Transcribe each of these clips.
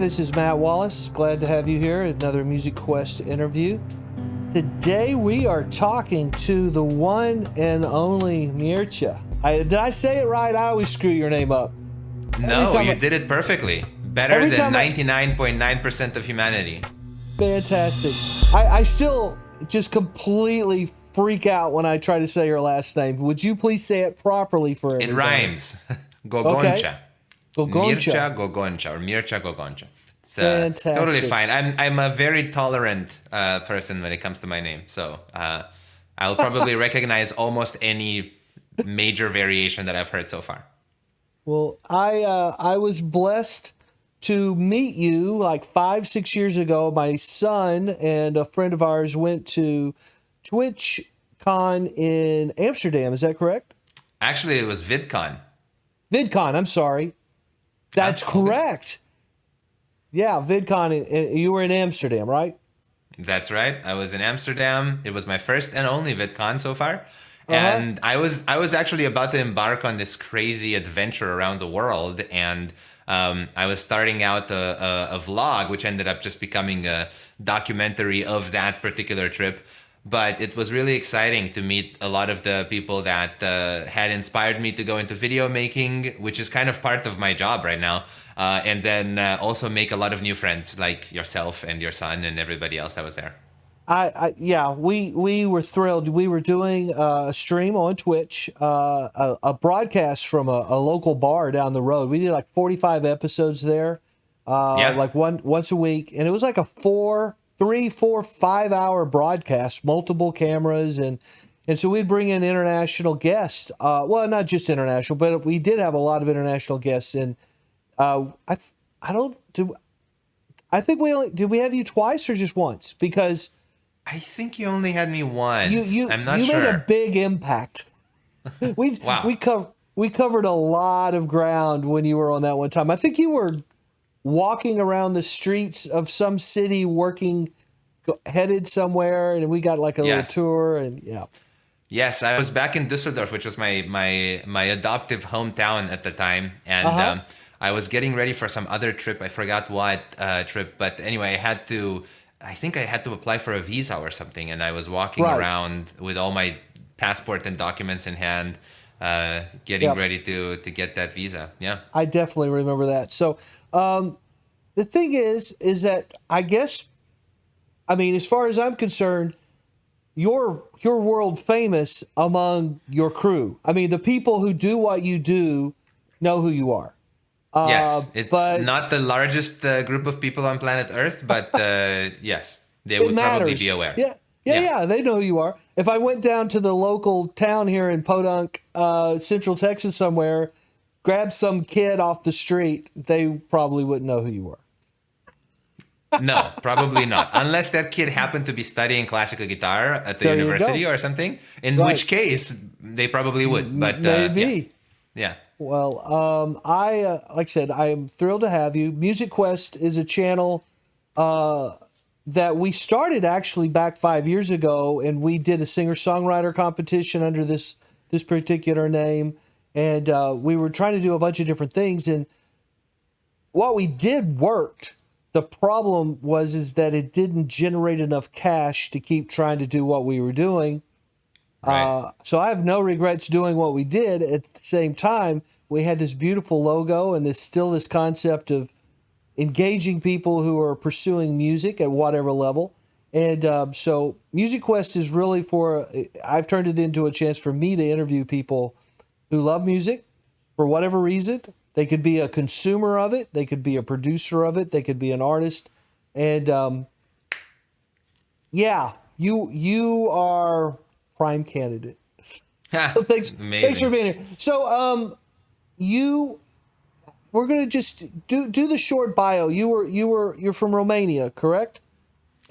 this is Matt Wallace. Glad to have you here. Another Music Quest interview. Today we are talking to the one and only Mircea. Did I say it right? I always screw your name up. No, you did it perfectly. Better than 99.9% of humanity. Fantastic. I still just completely freak out when I try to say your last name. Would you please say it properly for everybody? It rhymes. Gogoncea. Okay. Gogoncea. Mircea Gogoncea or Mircea Gogoncea. It's Fantastic. totally fine. I'm a very tolerant person when it comes to my name. So I'll probably recognize almost any major variation that I've heard so far. Well, I was blessed to meet you like 5-6 years ago. My son and a friend of ours went to TwitchCon in Amsterdam. Is that correct? Actually, it was VidCon. VidCon, I'm sorry. That's correct. Yeah, VidCon. You were in Amsterdam, right? That's right. I was in Amsterdam. It was my first and only VidCon so far. And I was actually about to embark on this crazy adventure around the world, and I was starting out a vlog, which ended up just becoming a documentary of that particular trip. But it was really exciting to meet a lot of the people that had inspired me to go into video making, which is kind of part of my job right now. And then also make a lot of new friends like yourself and your son and everybody else that was there. Yeah, we were thrilled. We were doing a stream on Twitch, a broadcast from a local bar down the road. We did like 45 episodes there, like once a week, and it was like a 3, 4, 5 hour broadcast, multiple cameras, and so we'd bring in international guests. Well, not just international, but we did have a lot of international guests. And I think we have you twice or just once? Because I think you only had me once. I'm not sure. You made a big impact. We covered a lot of ground when you were on that one time. I think you were walking around the streets of some city, headed somewhere, and we got like a little tour. And yeah. Yes, I was back in Düsseldorf, which was my adoptive hometown at the time, and I was getting ready for some other trip. I forgot what trip, but anyway, I think I had to apply for a visa or something, and I was walking around with all my passport and documents in hand, getting ready to get that visa. Yeah, I definitely remember that. So the thing is that I mean, as far as I'm concerned, you're world famous among your crew. I mean, the people who do what you do know who you are. Yes, it's not the largest group of people on planet Earth, but yes, they would probably be aware. Yeah, they know who you are. If I went down to the local town here in Podunk, Central Texas somewhere, grabbed some kid off the street, they probably wouldn't know who you were. No, probably not. Unless that kid happened to be studying classical guitar at the university or something, in which case they probably would. But maybe. Yeah. Well, like I said, I am thrilled to have you. Music Quest is a channel that we started actually back 5 years ago, and we did a singer-songwriter competition under this particular name, and we were trying to do a bunch of different things, and what we did worked. The problem is that it didn't generate enough cash to keep trying to do what we were doing. Right. So I have no regrets doing what we did. At the same time, we had this beautiful logo and this concept of engaging people who are pursuing music at whatever level. And so Music Quest is really I've turned it into a chance for me to interview people who love music for whatever reason. They could be a consumer of it. They could be a producer of it. They could be an artist. And you are prime candidate. Thanks for being here. So we're gonna just do the short bio. You're from Romania, correct?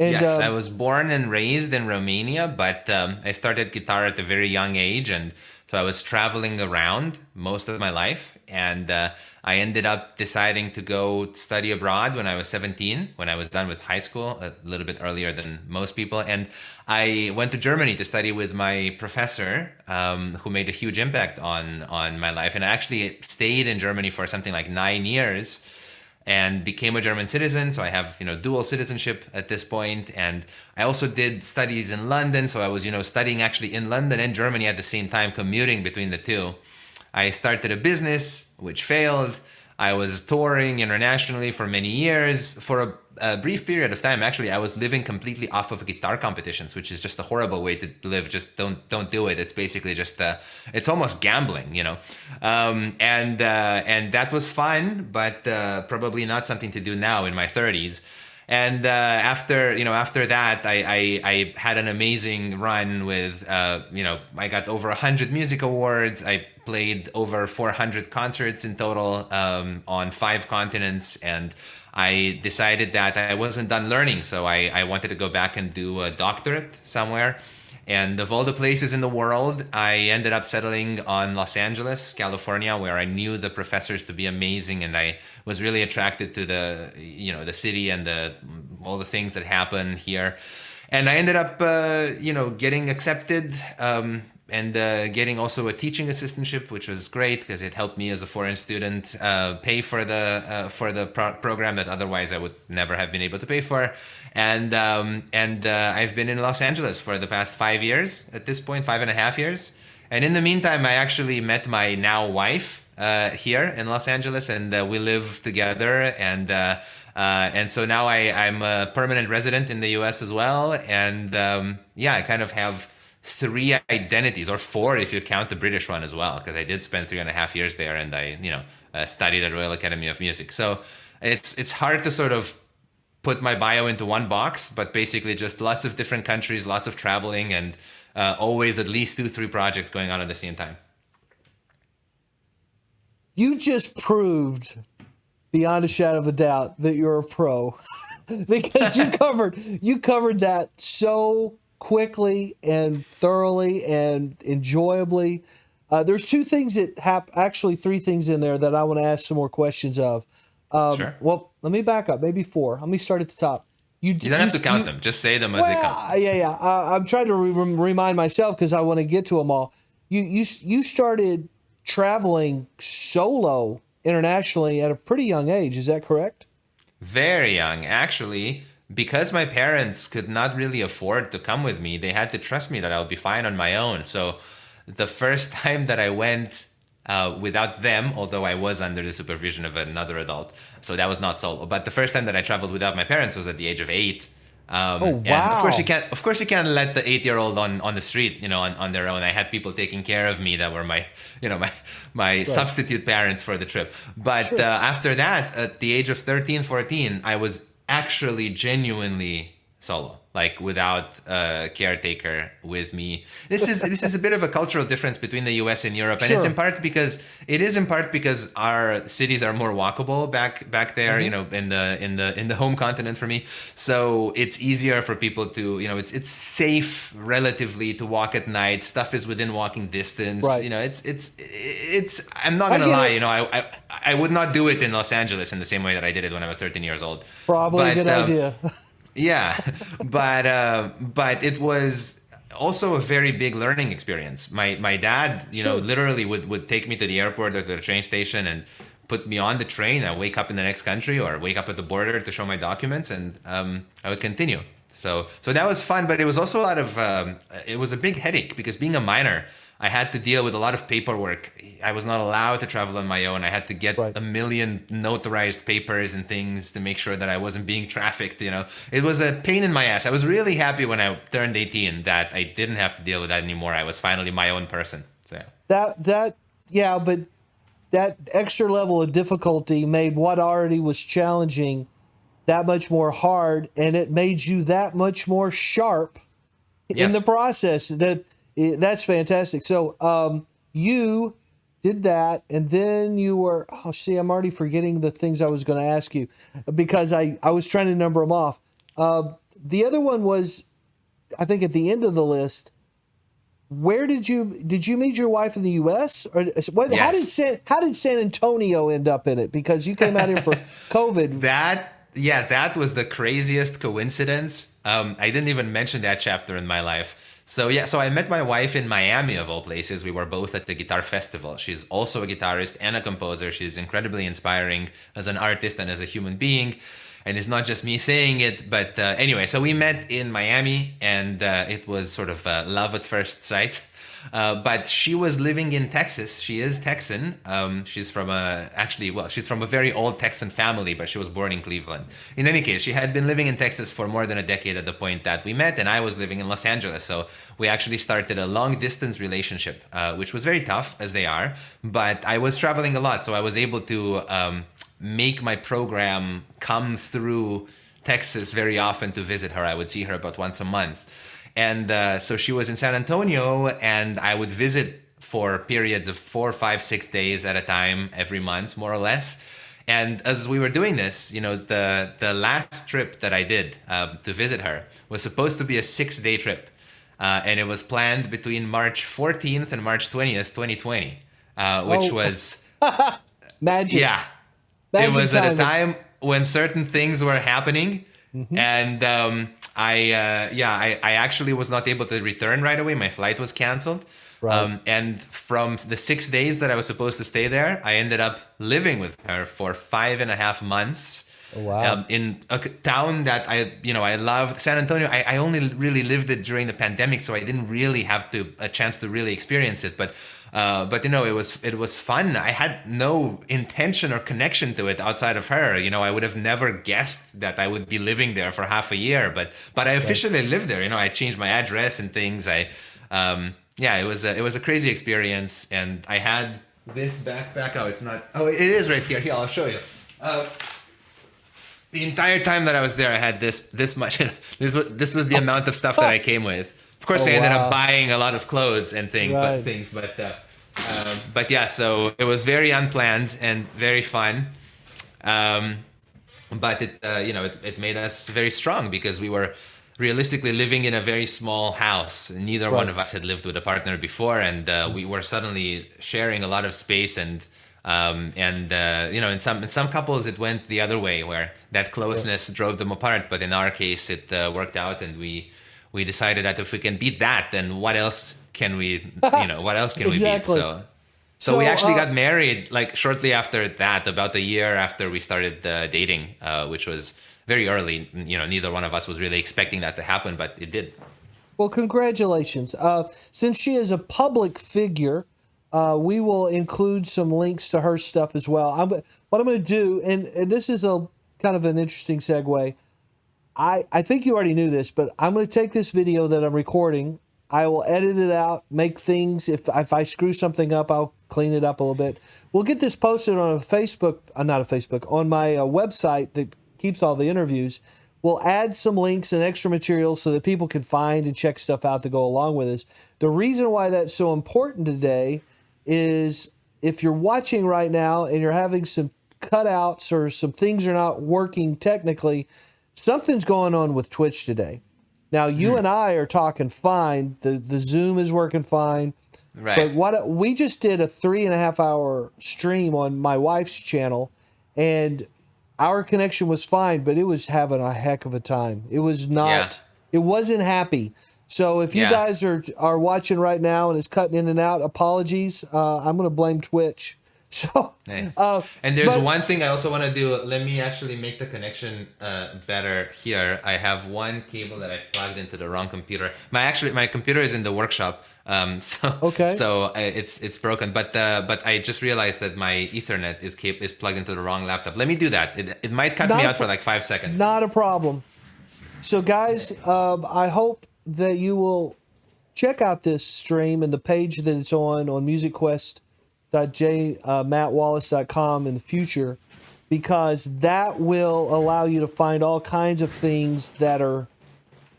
And, yes, I was born and raised in Romania, but I started guitar at a very young age, and so I was traveling around most of my life, and I ended up deciding to go study abroad when I was 17, when I was done with high school, a little bit earlier than most people. And I went to Germany to study with my professor, who made a huge impact on my life. And I actually stayed in Germany for something like 9 years, and became a German citizen. So I have, dual citizenship at this point. And I also did studies in London. So I was, studying actually in London and Germany at the same time, commuting between the two. I started a business which failed. I was touring internationally for many years. For a brief period of time, actually, I was living completely off of guitar competitions, which is just a horrible way to live. Just don't do it. It's basically just it's almost gambling, and that was fun, but probably not something to do now in my 30s. And after that, I had an amazing run with, I got over 100 music awards. I played over 400 concerts in total on 5 continents. And I decided that I wasn't done learning. So I wanted to go back and do a doctorate somewhere. And of all the places in the world, I ended up settling on Los Angeles, California, where I knew the professors to be amazing, and I was really attracted to the city and all the things that happen here. And I ended up, getting accepted, and getting also a teaching assistantship, which was great because it helped me as a foreign student pay for the program that otherwise I would never have been able to pay for. And I've been in Los Angeles for the past 5 years at this point, 5.5 years. And in the meantime, I actually met my now wife here in Los Angeles, and we live together. And so now I'm a permanent resident in the U.S. as well. And I kind of have 3 identities, or 4 if you count the British one as well, because I did spend 3.5 years there, and I studied at Royal Academy of Music. So it's hard to sort of put my bio into one box, but basically just lots of different countries, lots of traveling, and always at least 2-3 projects going on at the same time. You just proved beyond a shadow of a doubt that you're a pro because you covered that so quickly and thoroughly and enjoyably. There's 2 things that actually 3 things in there that I want to ask some more questions of. Sure. Well, let me back up, maybe 4. Let me start at the top. You don't have to count them. Just say them as they come. Yeah. I'm trying to remind myself because I want to get to them all. You started traveling solo internationally at a pretty young age. Is that correct? Very young, actually. Because my parents could not really afford to come with me, they had to trust me that I'll be fine on my own. So the first time that I went without them, although I was under the supervision of another adult, so that was not solo. But the first time that I traveled without my parents was at the age of 8. Oh, wow. And of course you can't let the 8-year-old on the street, on their own. I had people taking care of me that were my Right. substitute parents for the trip. But Sure. after that, at the age of 13, 14, I was actually genuinely solo, like without a caretaker with me. This is a bit of a cultural difference between the US and Europe, and Sure. it's in part because our cities are more walkable back there, Mm-hmm. in the home continent for me. So it's easier for people to, it's safe relatively to walk at night. Stuff is within walking distance. Right. It's I'm not I gonna get lie, it. I would not do it in Los Angeles in the same way that I did it when I was 13 years old. Probably a But good idea. yeah, but it was also a very big learning experience. My dad, Sure. literally would take me to the airport or to the train station and put me on the train. I wake up in the next country or wake up at the border to show my documents, and I would continue. So that was fun, but it was also a lot of it was a big headache because being a minor, I had to deal with a lot of paperwork. I was not allowed to travel on my own. I had to get Right. a million notarized papers and things to make sure that I wasn't being trafficked. It was a pain in my ass. I was really happy when I turned 18 that I didn't have to deal with that anymore. I was finally my own person. So yeah. Yeah, but that extra level of difficulty made what already was challenging that much more hard, and it made you that much more sharp in the Yes. process. That's fantastic. So you did that, and then you were. Oh, see, I'm already forgetting the things I was going to ask you because I was trying to number them off. The other one was, I think, at the end of the list. Where did you meet your wife in the U.S. or what? Yes. How did San Antonio end up in it? Because you came out here for COVID. That was the craziest coincidence I didn't even mention that chapter in my life. So yeah, so I met my wife in Miami of all places. We were both at the guitar festival. She's also a guitarist and a composer. She's incredibly inspiring as an artist and as a human being. And it's not just me saying it, but anyway, so we met in Miami, and it was sort of love at first sight. But she was living in Texas. She is Texan. She's from she's from a very old Texan family, but she was born in Cleveland. In any case, she had been living in Texas for more than a decade at the point that we met, and I was living in Los Angeles. So we actually started a long distance relationship, which was very tough, as they are. But I was traveling a lot, so I was able to make my program come through Texas very often to visit her. I would see her about once a month. And so she was in San Antonio, and I would visit for periods of 4, 5, 6 days at a time every month, more or less. And as we were doing this, the last trip that I did to visit her was supposed to be a 6-day trip. And it was planned between March 14th and March 20th, 2020, which was, magic. yeah, Magic it was timing. at a time when certain things were happening. And I actually was not able to return right away. My flight was canceled. Right. And from the 6 days that I was supposed to stay there, I ended up living with her for 5.5 months. Oh, wow. In a town that I loved, San Antonio. I only really lived it during the pandemic, so I didn't really have a chance to really experience it. But it was fun. I had no intention or connection to it outside of her. I would have never guessed that I would be living there for half a year. But I officially lived there. I changed my address and things. It was a crazy experience, and I had this backpack. Oh, it's not. Oh, it is right here. Here, I'll show you. The entire time that I was there, I had this much. This was the amount of stuff that I came with. Of course, Oh, I ended wow. up buying a lot of clothes and things, Right. but yeah. So it was very unplanned and very fun. But it made us very strong because we were realistically living in a very small house. Neither one Right. of us had lived with a partner before, and we were suddenly sharing a lot of space. And in some couples it went the other way, where that closeness drove them apart. But in our case, it worked out, and we decided that if we can beat that, then what else can we Exactly. beat? So we So, actually got married like shortly after that, about a year after we started dating, which was very early. Neither one of us was really expecting that to happen, but it did. well, congratulations. Since she is a public figure, we will include some links to her stuff as well. What I'm going to do, and this is a kind of an interesting segue. I think you already knew this, but I'm going to take this video that I'm recording. I will edit it out, make things. If I screw something up, I'll clean it up a little bit. We'll get this posted on on my website that keeps all the interviews. We'll add some links and extra materials so that people can find and check stuff out to go along with us. The reason why that's so important today is if you're watching right now and you're having some cutouts or some things are not working technically, something's going on with Twitch today. Now, you and I are talking fine. The Zoom is working fine. Right. But we just did a 3.5 hour stream on my wife's channel, and our connection was fine, but it was having a heck of a time. It was not, it wasn't happy. So if you guys are watching right now and it's cutting in and out, apologies. I'm going to blame Twitch. So, Nice. And there's one thing I also want to do. Let me actually make the connection better here. I have one cable that I plugged into the wrong computer. My computer is in the workshop, so it's broken. But I just realized that my Ethernet is plugged into the wrong laptop. Let me do that. It might cut me out for like 5 seconds. Not a problem. So guys, I hope that you check out this stream and the page that it's on musicquest.jmattwallace.com in the future, because that will allow you to find all kinds of things that are,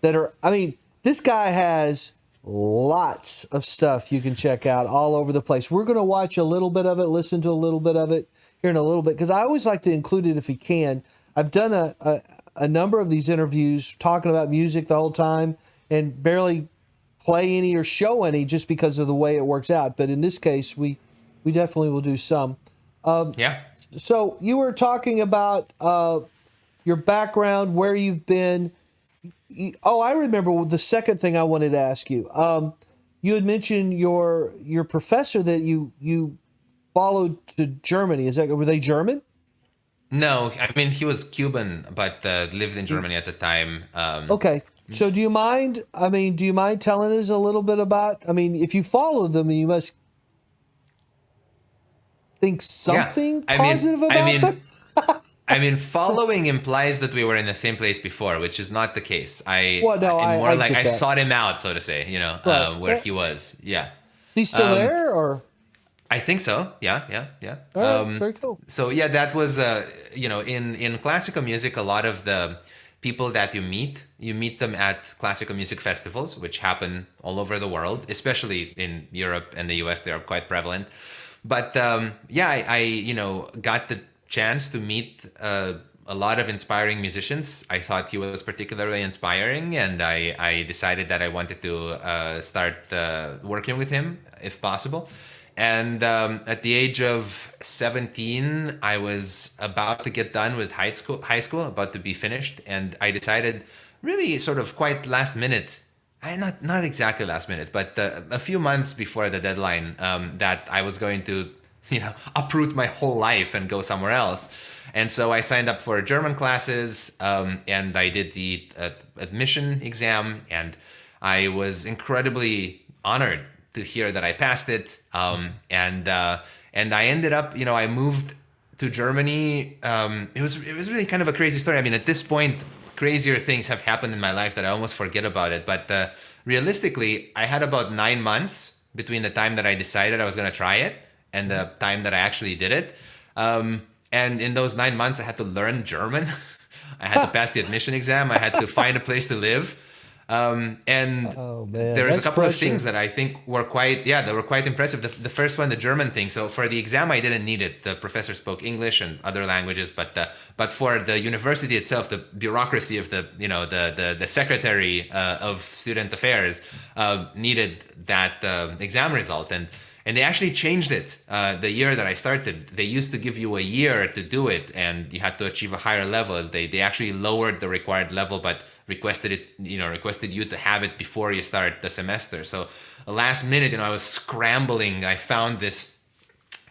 I mean, this guy has lots of stuff you can check out all over the place. We're going to watch a little bit of it, listen to a little bit of it here in a little bit, because I always like to include it if we can. I've done a number of these interviews talking about music the whole time and barely play any or show any just because of the way it works out. But in this case, we definitely will do some. So you were talking about your background, where you've been. Oh, I remember the second thing I wanted to ask you. You had mentioned your professor that you followed to Germany. Is that were they German? No, I mean he was Cuban, but lived in Germany at the time. Okay. So do you mind? I mean, do you mind telling us a little bit about? I mean, if you follow them, you must think Yeah, something I mean, positive I about them. mean, I mean, following implies that we were in the same place before, which is not the case. Well, no, And more I like get I that. sought him out, so to say, Right. where he was. Yeah. Is he still Um, there, or I think so. Yeah, yeah, yeah. all right? Very cool. So yeah, that was in classical music, a lot of the people that you meet them at classical music festivals, which happen all over the world, especially in Europe and the US. They are quite prevalent. But yeah, I got the chance to meet a lot of inspiring musicians. I thought he was particularly inspiring, and I decided that I wanted to start working with him if possible. And at the age of 17, I was about to get done with high school, about to be finished, and I decided, really sort of quite last minute, not exactly last minute, but a few months before the deadline, that I was going to, uproot my whole life and go somewhere else. And so I signed up for German classes, and I did the admission exam, and I was incredibly honored to hear that I passed it. And I ended up, I moved to Germany. It was really kind of a crazy story. I mean, at this point, crazier things have happened in my life that I almost forget about it. But realistically, I had about 9 months between the time that I decided I was going to try it and the time that I actually did it. And in those 9 months, I had to learn German. I had to pass the admission exam. I had to find a place to live. And Oh man, there was a that's couple of pressure. things that I think were quite, yeah, they were quite impressive. The first one, the German thing. So for the exam, I didn't need it. The professor spoke English and other languages, but for the university itself, the bureaucracy of the secretary of student affairs needed that exam result. And they actually changed it the year that I started. They used to give you a year to do it, and you had to achieve a higher level. They actually lowered the required level, but requested you to have it before you start the semester. So last minute, I was scrambling. I found this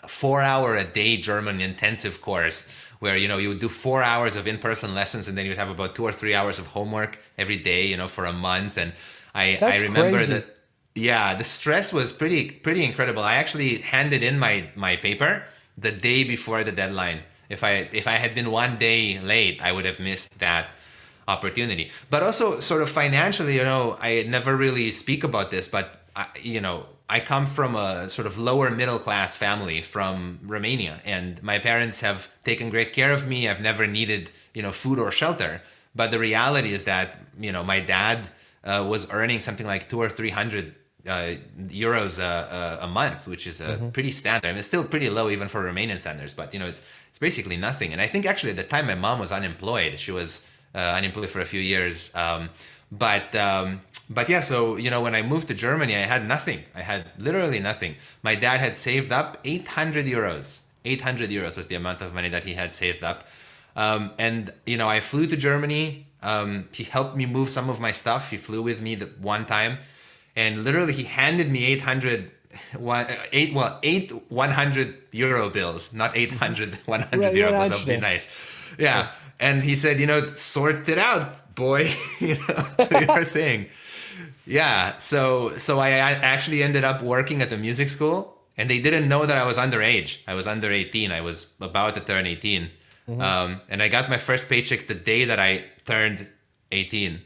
4 hour a day German intensive course where you would do 4 hours of in-person lessons, and then you'd have about 2 or 3 hours of homework every day, for a month. And I That's remember crazy. that, yeah, the stress was pretty incredible. I actually handed in my paper the day before the deadline. If I had been one day late, I would have missed that opportunity. But also, sort of financially, I never really speak about this, but I come from a sort of lower middle class family from Romania, and my parents have taken great care of me. I've never needed, food or shelter. But the reality is that, my dad was earning something like 200 or 300 euros a month, which is a Hmm. pretty standard. I mean, it's still pretty low even for Romanian standards, but it's basically nothing. And I think actually at the time my mom was unemployed. She was unemployed for a few years. But yeah, so when I moved to Germany, I had nothing. I had literally nothing. My dad had saved up 800 euros. 800 euros was the amount of money that he had saved up. And I flew to Germany. He helped me move some of my stuff. He flew with me the one time, and literally he handed me 8 100 euro bills, not 800 100 Right, right. euro I bills. That would be understand. nice. Yeah. Yeah. And he said, sort it out, boy. Do your thing. Yeah. So I actually ended up working at the music school, and they didn't know that I was underage. I was under 18. I was about to turn 18. Hmm. And I got my first paycheck the day that I turned 18,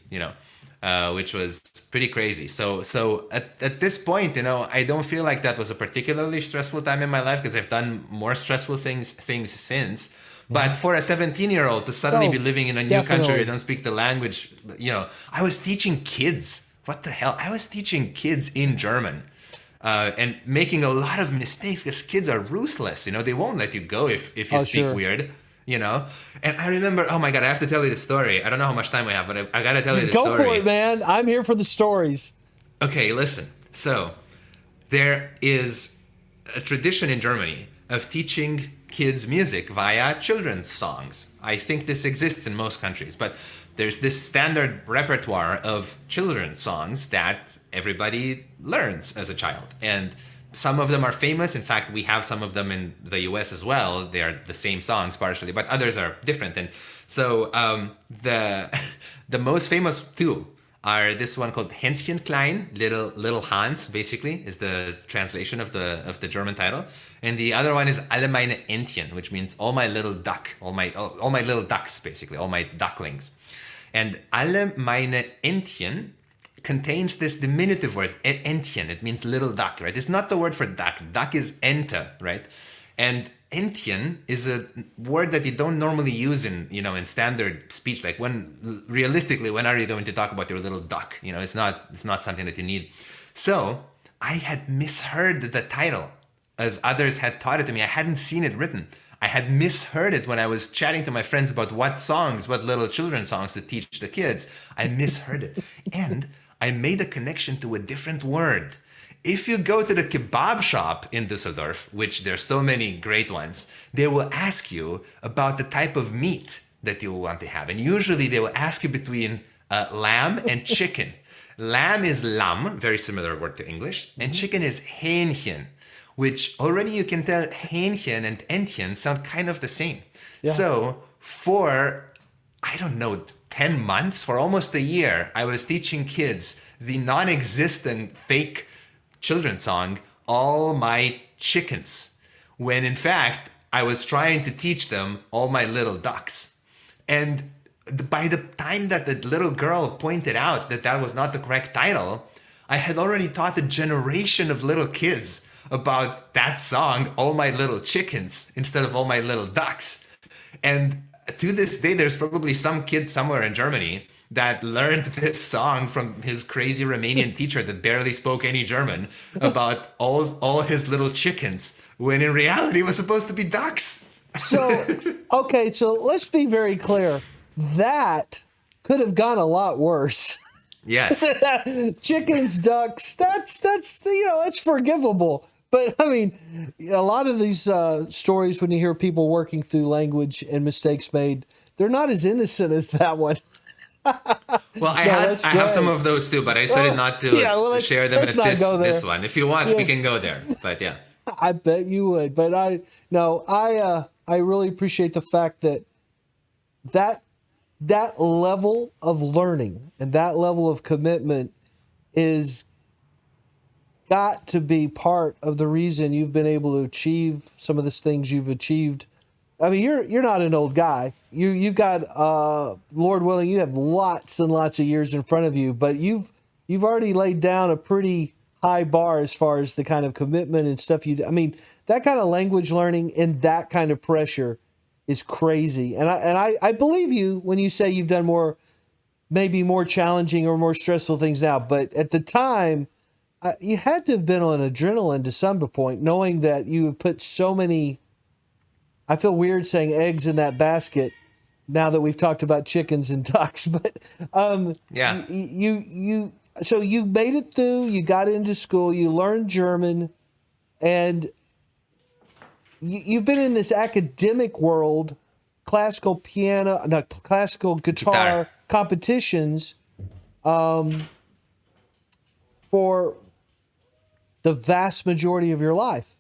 which was pretty crazy. So at this point, I don't feel like that was a particularly stressful time in my life because I've done more stressful things since. Hmm. But for a 17-year-old to suddenly be Oh, living in a new country where you definitely. don't speak the language, I was teaching kids. What the hell? I was teaching kids in German. And making a lot of mistakes because kids are ruthless. They won't let you go if you Oh, speak sure. weird. And I remember, oh my god, I have to tell you the story. I don't know how much time we have, but I gotta tell you the Go for it, story. man. I'm here for the stories. Okay, listen. So there is a tradition in Germany of teaching kids' music via children's songs. I think this exists in most countries, but there's this standard repertoire of children's songs that everybody learns as a child. And some of them are famous. In fact, we have some of them in the US as well. They are the same songs partially, but others are different. And so the the most famous two are this one called Hänschen Klein, little Hans, basically is the translation of the German title, and the other one is Alle meine Entchen, which means all my little duck, all my little ducks, basically all my ducklings. And Alle meine Entchen contains this diminutive word, Entchen. It means little duck, right? It's not the word for duck. Duck is Ente, right? And Entchen is a word that you don't normally use in standard speech. Like realistically, when are you going to talk about your little duck? It's not something that you need. So I had misheard the title as others had taught it to me. I hadn't seen it written. I had misheard it when I was chatting to my friends about what little children's songs to teach the kids. I misheard it. And I made a connection to a different word. If you go to the kebab shop in Düsseldorf, which there's so many great ones, they will ask you about the type of meat that you want to have. And usually they will ask you between lamb and chicken. Lamb is Lamm, very similar word to English, and chicken is Hähnchen, which already you can tell Hähnchen and Entchen sound kind of the same. Yeah. So for, I don't know, 10 months, for almost a year, I was teaching kids the non-existent fake children's song, All My Chickens, when in fact, I was trying to teach them All My Little Ducks. And by the time that the little girl pointed out that that was not the correct title, I had already taught a generation of little kids about that song, All My Little Chickens, instead of All My Little Ducks. And to this day, there's probably some kid somewhere in Germany that learned this song from his crazy Romanian teacher that barely spoke any German about all his little chickens, when in reality it was supposed to be ducks. So, okay, so let's be very clear. That could have gone a lot worse. Yes. Chickens, ducks, that's forgivable. But I mean, a lot of these stories, when you hear people working through language and mistakes made, they're not as innocent as that one. Well, I have some of those too, but I decided not to share them at this one. If you want, we can go there. But yeah, I bet you would. But I really appreciate the fact that level of learning and that level of commitment is got to be part of the reason you've been able to achieve some of the things you've achieved. I mean, you're not an old guy. You've got Lord willing, you have lots and lots of years in front of you, but you've already laid down a pretty high bar as far as the kind of commitment and stuff you do. I mean, that kind of language learning and that kind of pressure is crazy. And I believe you when you say you've done maybe more challenging or more stressful things now, but at the time you had to have been on adrenaline to some point, knowing that you would put so many, I feel weird saying eggs in that basket now that we've talked about chickens and ducks, but yeah, so you made it through, you got into school, you learned German, and you've been in this academic world, classical guitar competitions, for the vast majority of your life.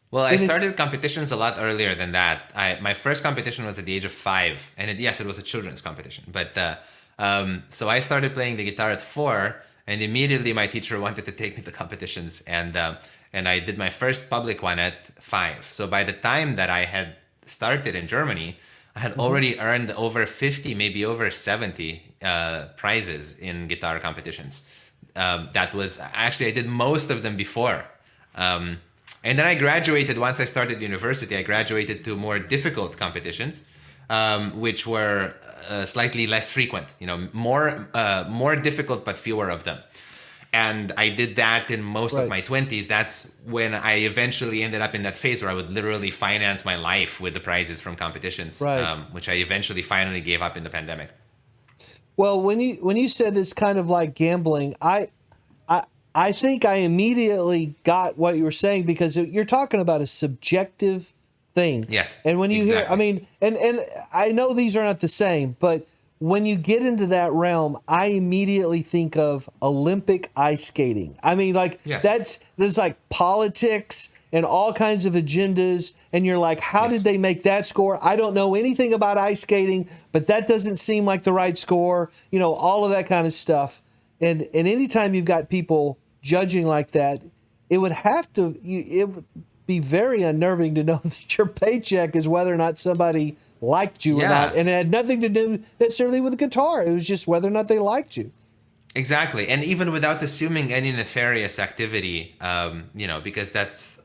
Well, I started competitions a lot earlier than that. My first competition was at the age of 5, and it was a children's competition. But so I started playing the guitar at 4, and immediately my teacher wanted to take me to competitions, and I did my first public one at 5. So by the time that I had started in Germany, I had already earned over 50, maybe over 70 prizes in guitar competitions. That was actually, I did most of them before. And then I graduated. Once I started university, I graduated to more difficult competitions, which were slightly less frequent, more difficult, but fewer of them. And I did that in most of my 20s. That's when I eventually ended up in that phase where I would literally finance my life with the prizes from competitions, which I eventually finally gave up in the pandemic. Well, when you said it's kind of like gambling, I think I immediately got what you were saying, because you're talking about a subjective thing. Yes, And when you hear, I exactly. mean, and I know these are not the same, but when you get into that realm, I immediately think of Olympic ice skating. I mean, like Yes, there's like politics and all kinds of agendas, and you're like, how did yes. they make that score? I don't know anything about ice skating, but that doesn't seem like the right score. You know, all of that kind of stuff. And anytime you've got people judging like that, it would have to it would be very unnerving to know that your paycheck is whether or not somebody liked you or not, Yeah. and it had nothing to do necessarily with the guitar. It was just whether or not they liked you. Exactly, and even without assuming any nefarious activity, because that's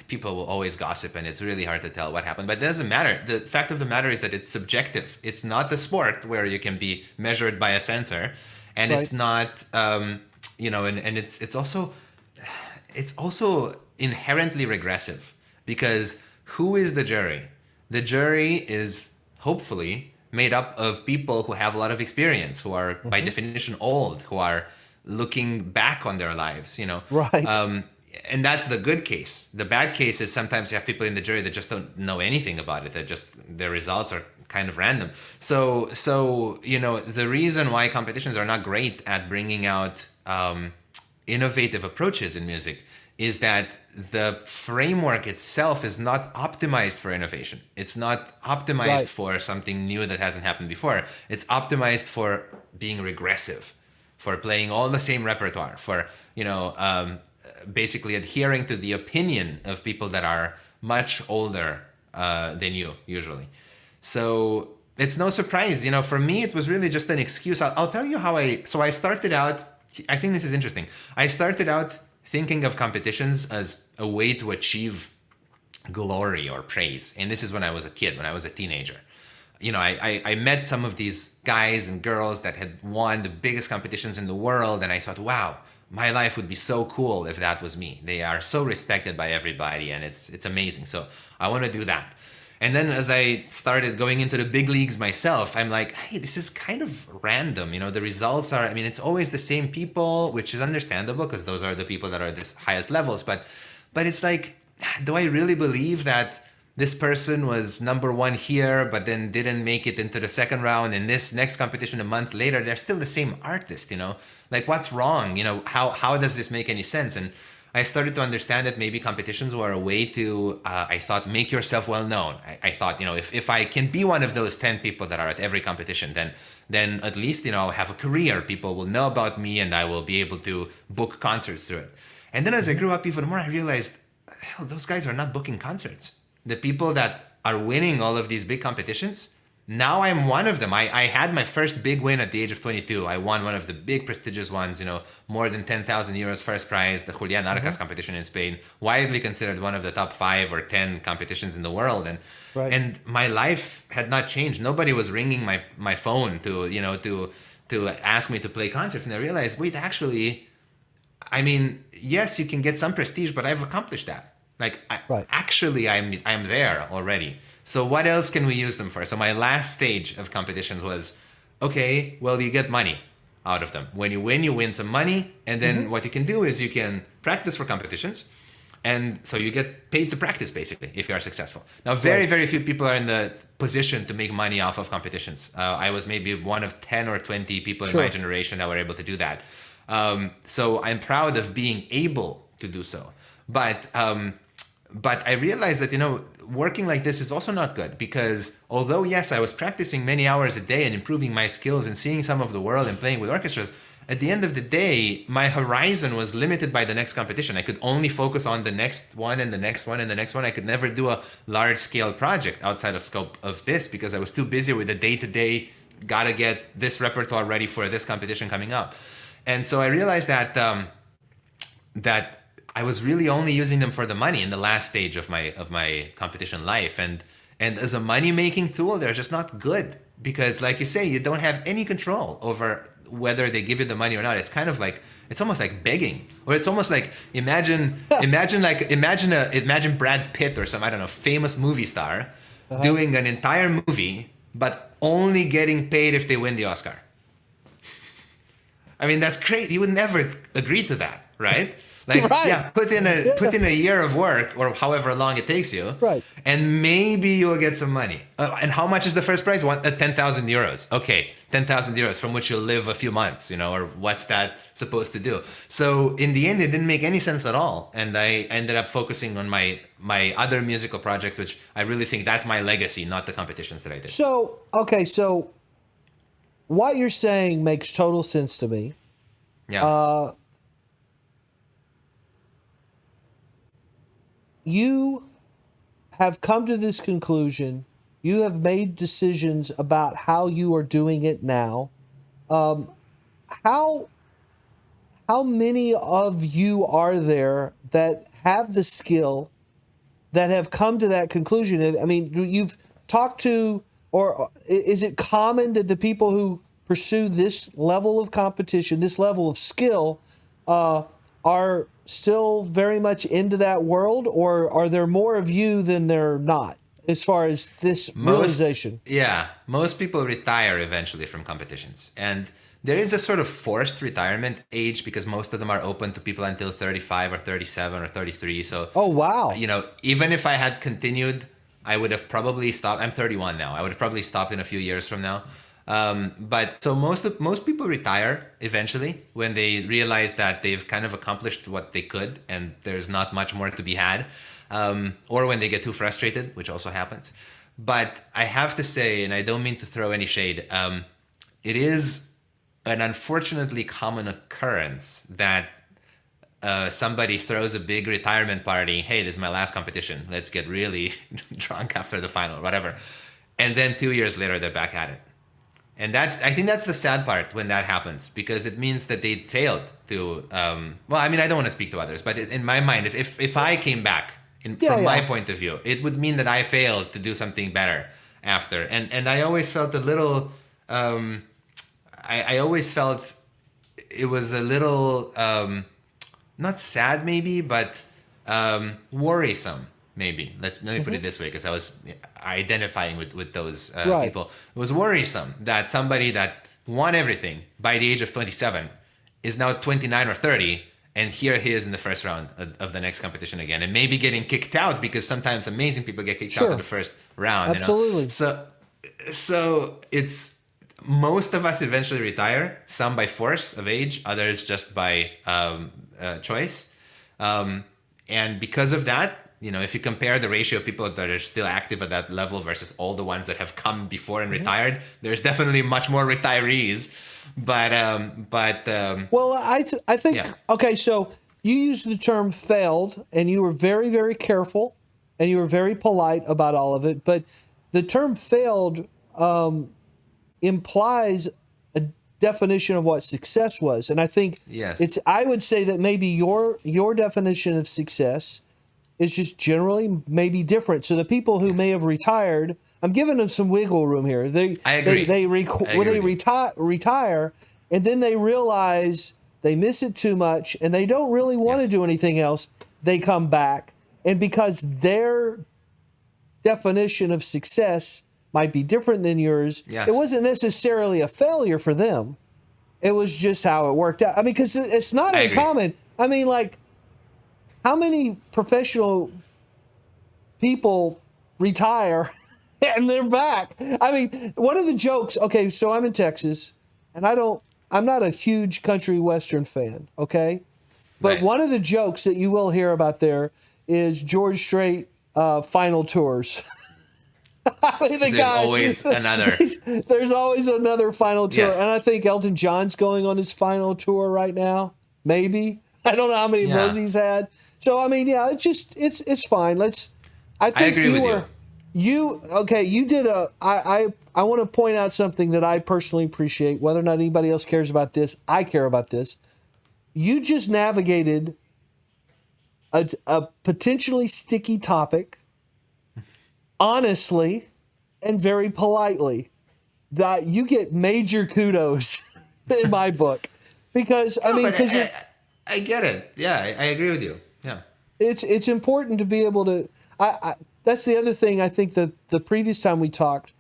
people will always gossip, and it's really hard to tell what happened. But it doesn't matter. The fact of the matter is that it's subjective. It's not the sport where you can be measured by a sensor, and Right. it's not, and it's also inherently regressive because who is the jury? The jury is hopefully made up of people who have a lot of experience, who are by Hmm. definition old, who are looking back on their lives. Right. Um, and that's the good case. The bad case is sometimes you have people in the jury that just don't know anything about it. That just their results are kind of random. So the reason why competitions are not great at bringing out innovative approaches in music is that the framework itself is not optimized for innovation. It's not optimized Right. for something new that hasn't happened before. It's optimized for being regressive, for playing all the same repertoire, for basically adhering to the opinion of people that are much older than you usually. So it's no surprise. For me, it was really just an excuse. I'll tell you how I started out. I think this is interesting. I started out thinking of competitions as a way to achieve glory or praise. And this is when I was a kid, when I was a teenager. I met some of these guys and girls that had won the biggest competitions in the world. And I thought, wow, my life would be so cool if that was me. They are so respected by everybody and it's amazing. So I want to do that. And then as I started going into the big leagues myself, I'm like, hey, this is kind of random. The results are, I mean, it's always the same people, which is understandable because those are the people that are the highest levels. But it's like, do I really believe that this person was number one here, but then didn't make it into the second round? And this next competition a month later, they're still the same artist. Like what's wrong? How does this make any sense? And I started to understand that maybe competitions were a way to, I thought, make yourself well known. I thought, if I can be one of those 10 people that are at every competition, then at least, I'll have a career. People will know about me and I will be able to book concerts through it. And then as I Hmm. grew up even more, I realized, hell, those guys are not booking concerts. The people that are winning all of these big competitions, now I'm one of them. I had my first big win at the age of 22. I won one of the big prestigious ones, more than 10,000 euros first prize, the Julian Hmm. Arcas competition in Spain, widely considered one of the top 5 or 10 competitions in the world. And Right. and my life had not changed. Nobody was ringing my phone to ask me to play concerts. And I realized, wait, actually, I mean, yes, you can get some prestige, but I've accomplished that. Like, Right. I'm there already. So what else can we use them for? So my last stage of competitions was, okay, well, you get money out of them. When you win some money, and Hmm. then what you can do is you can practice for competitions, and so you get paid to practice basically if you are successful. Now, very Right. very few people are in the position to make money off of competitions. I was maybe one of 10 or 20 people in my Sure. generation that were able to do that. So I'm proud of being able to do so. But I realized that working like this is also not good because although yes, I was practicing many hours a day and improving my skills and seeing some of the world and playing with orchestras, at the end of the day, my horizon was limited by the next competition. I could only focus on the next one and the next one and the next one. I could never do a large scale project outside of scope of this because I was too busy with the day to day. Gotta get this repertoire ready for this competition coming up, and so I realized that I was really only using them for the money in the last stage of my competition life, and as a money making tool, they're just not good because, like you say, you don't have any control over whether they give you the money or not. It's kind of like it's almost like begging, or it's almost like imagine Brad Pitt or some I don't know famous movie star Uh-huh. doing an entire movie, but only getting paid if they win the Oscar. I mean, that's crazy. You would never agree to that. right? Like, Right. yeah, put in Yeah. a year of work or however long it takes you, Right. and maybe you'll get some money. And how much is the first prize? 10,000 euros. Okay, 10,000 euros from which you'll live a few months, or what's that supposed to do? So in the end, it didn't make any sense at all, and I ended up focusing on my other musical projects, which I really think that's my legacy, not the competitions that I did. So, okay, so what you're saying makes total sense to me. Yeah. You have come to this conclusion. You have made decisions about how you are doing it now. How how many of you are there that have the skill that have come to that conclusion? I mean, you've talked to, or is it common that the people who pursue this level of competition, this level of skill, are still very much into that world, or are there more of you than there not as far as this realization? Most people retire eventually from competitions, and there is a sort of forced retirement age because most of them are open to people until 35 or 37 or 33. So, Oh, wow. even if I had continued, I would have probably stopped. I'm 31 now. I would have probably stopped in a few years from now. But so most people retire eventually when they realize that they've kind of accomplished what they could and there's not much more to be had, or when they get too frustrated, which also happens. But I have to say, and I don't mean to throw any shade, it is an unfortunately common occurrence that somebody throws a big retirement party. Hey, this is my last competition. Let's get really drunk after the final, whatever. And then 2 years later, they're back at it. And I think that's the sad part when that happens, because it means that they failed to, well, I mean, I don't want to speak to others, but in my mind, if I came back from my point of view, it would mean that I failed to do something better after. And I always felt a little, I always felt it was a little, not sad maybe, but worrisome maybe. Let me put it this way, because I was identifying with those people. It was worrisome that somebody that won everything by the age of 27 is now 29 or 30, and here he is in the first round of the next competition again, and maybe getting kicked out, because sometimes amazing people get kicked out in the first round. Absolutely. So it's, most of us eventually retire, some by force of age, others just by choice. And because of that, if you compare the ratio of people that are still active at that level versus all the ones that have come before and retired, there's definitely much more retirees. But well, I think, okay, so you used the term failed, and you were very, very careful, and you were very polite about all of it. But the term failed implies a definition of what success was, and I think I would say that maybe your definition of success is just generally maybe different. So the people who may have retired, I'm giving them some wiggle room here. I agree. They retire, and then they realize they miss it too much, and they don't really want to do anything else. They come back, and because their definition of success might be different than yours, it wasn't necessarily a failure for them. It was just how it worked out. I mean, because it's not uncommon. I mean, like, how many professional people retire and they're back? I mean, one of the jokes, okay, so I'm in Texas, and I'm not a huge country western fan, okay? But one of the jokes that you will hear about there is George Strait final tours. I mean, there's always another. There's always another final tour. And I think Elton John's going on his final tour right now. Maybe. I don't know how many of those he's had. So, I mean, it's just, it's fine. I think agree with you did I want to point out something that I personally appreciate, whether or not anybody else cares about this. I care about this. You just navigated a potentially sticky topic honestly and very politely. That you get major kudos in my book, because I get it. Yeah, I agree with you. Yeah, it's important to be able to. That's the other thing. I think the previous time we talked,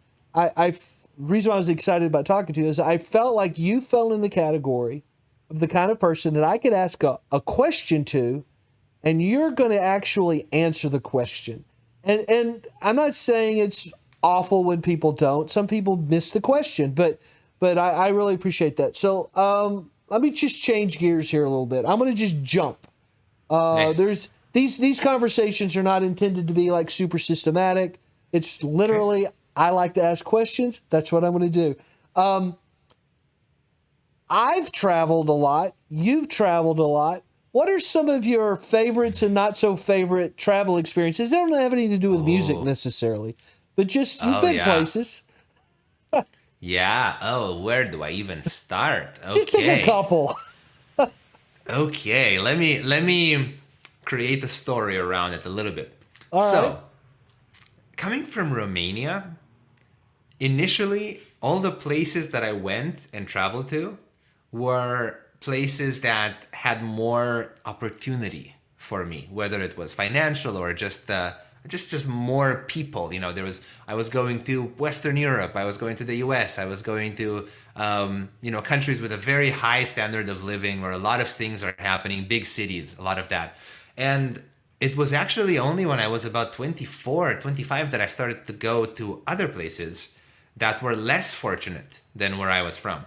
reason why I was excited about talking to you is I felt like you fell in the category of the kind of person that I could ask a question to, and you're going to actually answer the question. And I'm not saying it's awful when people don't. Some people miss the question, but I really appreciate that. So let me just change gears here a little bit. I'm going to just jump. Nice. There's these conversations are not intended to be like super systematic. It's literally I like to ask questions. That's what I'm going to do. I've traveled a lot. You've traveled a lot. What are some of your favorites and not so favorite travel experiences? They don't have anything to do with music Oh, necessarily, but just you've oh been yeah. places. Yeah. Oh, where do I even start? Just pick a Okay. couple. Okay. Let me create a story around it a little bit. All right. So, coming from Romania, initially all the places that I went and traveled to were places that had more opportunity for me, whether it was financial or just more people. You know, I was going to Western Europe, I was going to the U.S., I was going to countries with a very high standard of living, where a lot of things are happening, big cities, a lot of that, and it was actually only when I was about 24, 25 that I started to go to other places that were less fortunate than where I was from.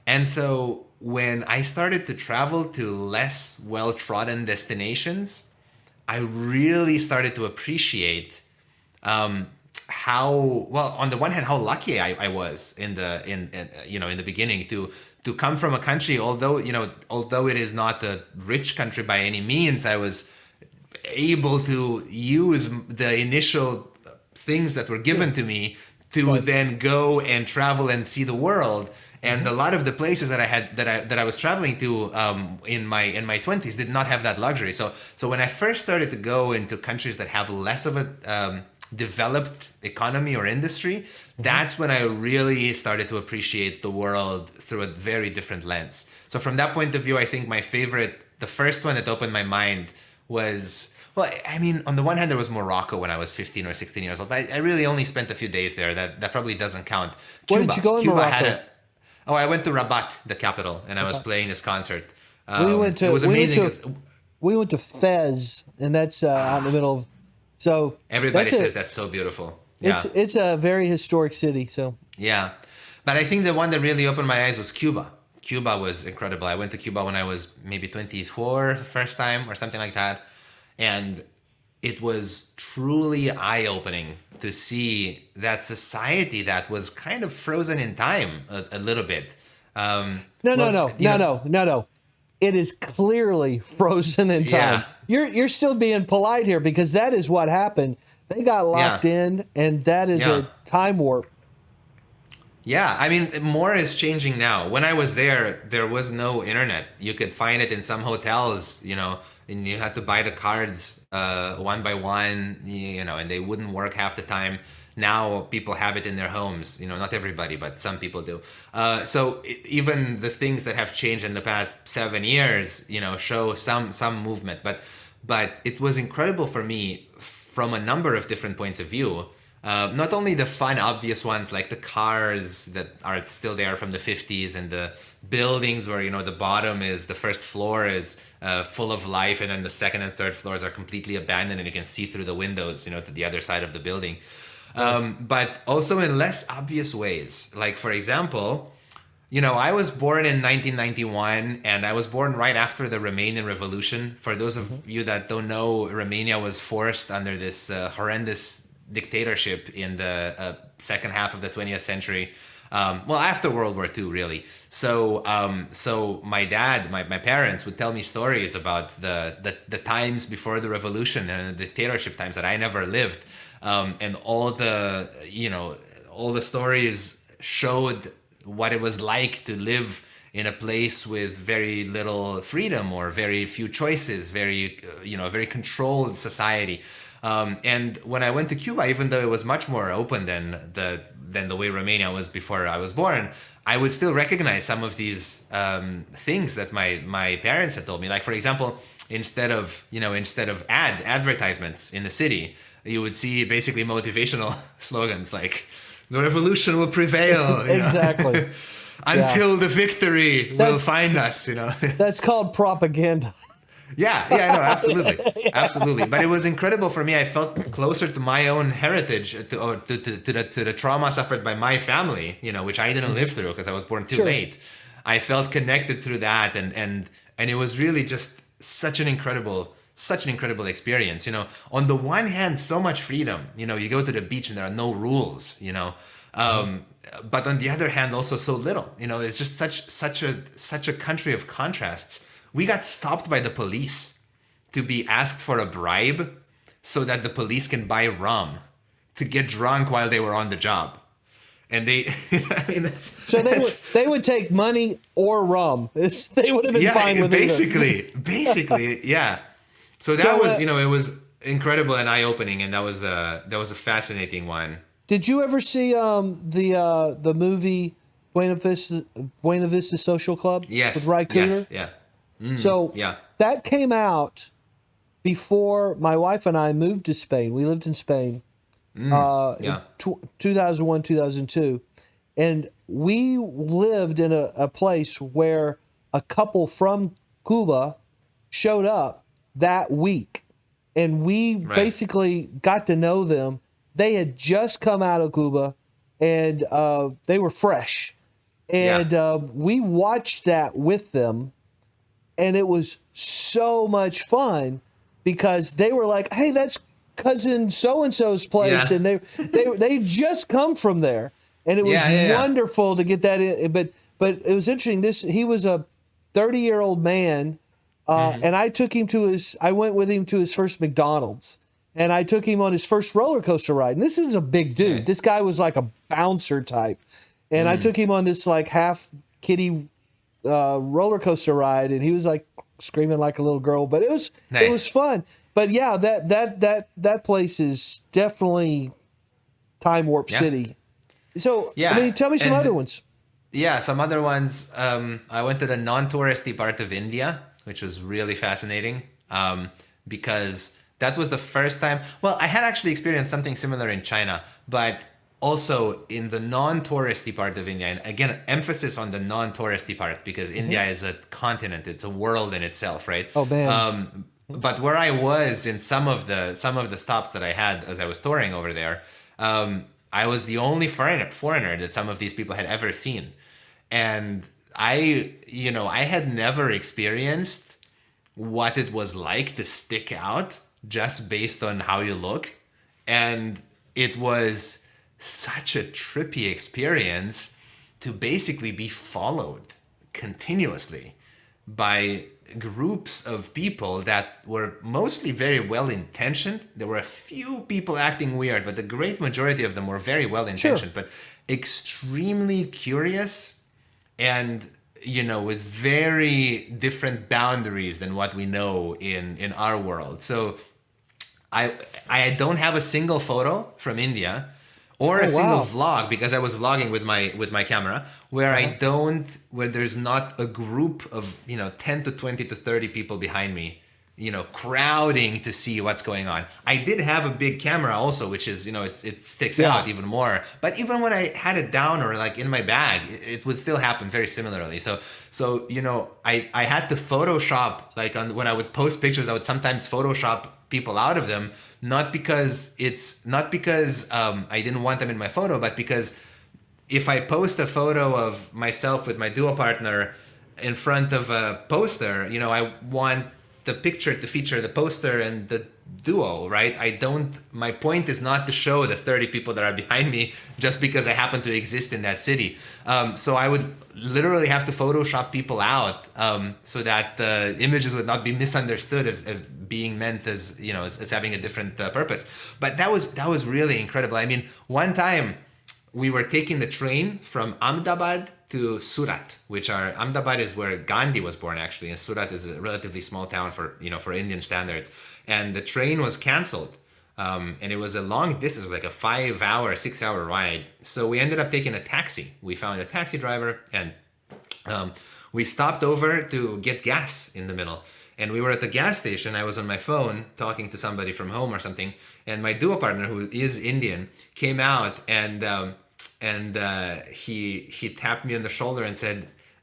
And so when I started to travel to less well trodden destinations, I really started to appreciate um, how well, on the one hand, how lucky I was in the beginning to come from a country, although it is not a rich country by any means. I was able to use the initial things that were Yeah. given to me to Right. then go and travel and see the world. And Hmm. a lot of the places that I was traveling to in my 20s did not have that luxury. So when I first started to go into countries that have less of a developed economy or industry, Hmm. that's when I really started to appreciate the world through a very different lens. So from that point of view, I think the first one that opened my mind was, well, I mean, on the one hand, there was Morocco when I was 15 or 16 years old, but I really only spent a few days there. That probably doesn't count. Where did you go in Cuba had Morocco? a. Oh, I went to Rabat, the capital, and I was Okay. playing this concert. We went It to was we went amazing to because we went to Fez, and that's out in the middle of. So everybody that's says that's so beautiful. Yeah, it's a very historic city. So yeah. But I think the one that really opened my eyes was Cuba. Cuba was incredible. I went to Cuba when I was maybe 24 the first time or something like that. And it was truly eye-opening to see that society that was kind of frozen in time a little bit. no, no, Well, no, no, no, no, no. It is clearly frozen in time. yeah, You're still being polite here because that is what happened. They got locked yeah, in, and that is yeah. a time warp. Yeah, I mean, more is changing now. When I was there was no internet. You could find it in some hotels, and you had to buy the cards one by one, and they wouldn't work half the time. Now people have it in their homes. Not everybody, but some people do. Even the things that have changed in the past 7 years, show some movement. But it was incredible for me from a number of different points of view. Not only the fun, obvious ones like the cars that are still there from the 50s, and the buildings where the first floor is full of life, and then the second and third floors are completely abandoned, and you can see through the windows, to the other side of the building. Right. But also in less obvious ways, like for example, I was born in 1991, and I was born right after the Romanian Revolution. For those of Hmm. you that don't know, Romania was forced under this horrendous dictatorship in the second half of the 20th century. Well, after World War II, really. So my dad, my parents would tell me stories about the times before the revolution and the dictatorship times that I never lived, and all the stories showed what it was like to live in a place with very little freedom or very few choices, very controlled society. And when I went to Cuba, even though it was much more open than the way Romania was before I was born, I would still recognize some of these things that my parents had told me. Like, for example, instead of advertisements in the city, you would see basically motivational slogans like "the revolution will prevail." Exactly. Yeah. until the victory will That's find us, that's called propaganda. Yeah, no, absolutely, absolutely. But it was incredible for me. I felt closer to my own heritage, to the trauma suffered by my family, which I didn't live through because I was born too Sure. late. I felt connected through that, and it was really just such an incredible experience. On the one hand, so much freedom. You go to the beach and there are no rules. But on the other hand, also so little. It's just such a country of contrasts. We got stopped by the police to be asked for a bribe so that the police can buy rum to get drunk while they were on the job. And they, I mean, So they would take money or rum. They would have been fine with either. basically, yeah. So that So, was, it was incredible and eye opening, and that was a fascinating one. Did you ever see the movie Buena Vista Social Club Yes, with Ry Cooder? yes, yeah, So yeah. that came out before my wife and I moved to Spain. We lived in Spain Yeah. in 2001, 2002. And we lived in a place where a couple from Cuba showed up that week. And we Right. basically got to know them. They had just come out of Cuba and they were fresh. And we watched that with them. And it was so much fun because they were like, "Hey, that's cousin so and so's place," Yeah. and they just come from there, and it was Yeah. wonderful to get that in. But it was interesting. He was a 30-year-old man, and I went with him to his first McDonald's, and I took him on his first roller coaster ride. And this is a big dude. Nice. This guy was like a bouncer type, and I took him on this like half kiddie roller coaster ride, and he was like screaming like a little girl, but it was Nice. fun. But yeah, that place is definitely time warp Yeah. city. So Yeah, I mean, tell me some and- other ones. Yeah, some other ones. I went to the non-touristy part of India, which was really fascinating, because that was the first time. Well, I had actually experienced something similar in China, but also in the non-touristy part of India. And again, emphasis on the non-touristy part, because India is a continent; it's a world in itself, right? Oh, man. But where I was in some of the stops that I had as I was touring over there, I was the only foreigner that some of these people had ever seen. And I had never experienced what it was like to stick out just based on how you look. And it was such a trippy experience to basically be followed continuously by groups of people that were mostly very well intentioned. There were a few people acting weird, but the great majority of them were very well intentioned, but extremely curious and with very different boundaries than what we know in our world. So I don't have a single photo from India or a single vlog, because I was vlogging with my camera, where where there's not a group of 10 to 20 to 30 people behind me crowding to see what's going on. I did have a big camera also, which is it sticks out even more. But even when I had it down or like in my bag, it would still happen very similarly. So I had to Photoshop, like when I would post pictures, I would sometimes Photoshop people out of them, not because I didn't want them in my photo, but because if I post a photo of myself with my duo partner in front of a poster, I want the picture to feature the poster and the duo, right? My point is not to show the 30 people that are behind me just because I happen to exist in that city. So I would literally have to Photoshop people out so that the images would not be misunderstood as being meant as having a different purpose. But that was really incredible. I mean, one time we were taking the train from Ahmedabad to Surat, Ahmedabad is where Gandhi was born actually, and Surat is a relatively small town for Indian standards. And the train was canceled, and it was a long distance, like a 5-hour, 6-hour ride. So we ended up taking a taxi. We found a taxi driver, and we stopped over to get gas in the middle. And we were at the gas station. I was on my phone talking to somebody from home or something, and my duo partner, who is Indian, came out and and he tapped me on the shoulder and said,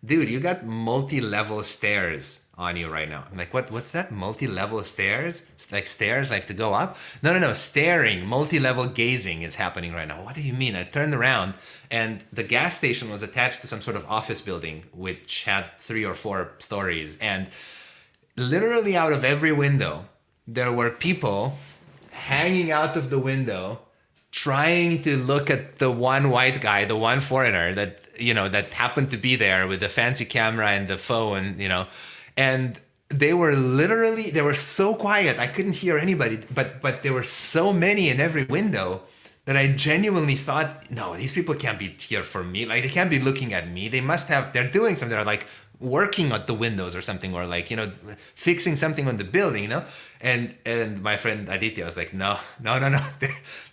"Dude, you got multi-level stairs on you right now." I'm like, what's that? Multi-level stairs? It's like stairs, like to go up? No. Staring, multi-level gazing is happening right now. What do you mean? I turned around, and the gas station was attached to some sort of office building, which had 3 or 4 stories. And literally out of every window, there were people hanging out of the window, trying to look at the one white guy, the one foreigner that, that happened to be there with the fancy camera and the phone, and they were so quiet. I couldn't hear anybody, but there were so many in every window that I genuinely thought, no, these people can't be here for me. Like, they can't be looking at me. They're doing something. They're like working at the windows or something, or like, fixing something on the building, And my friend Aditya was like, no.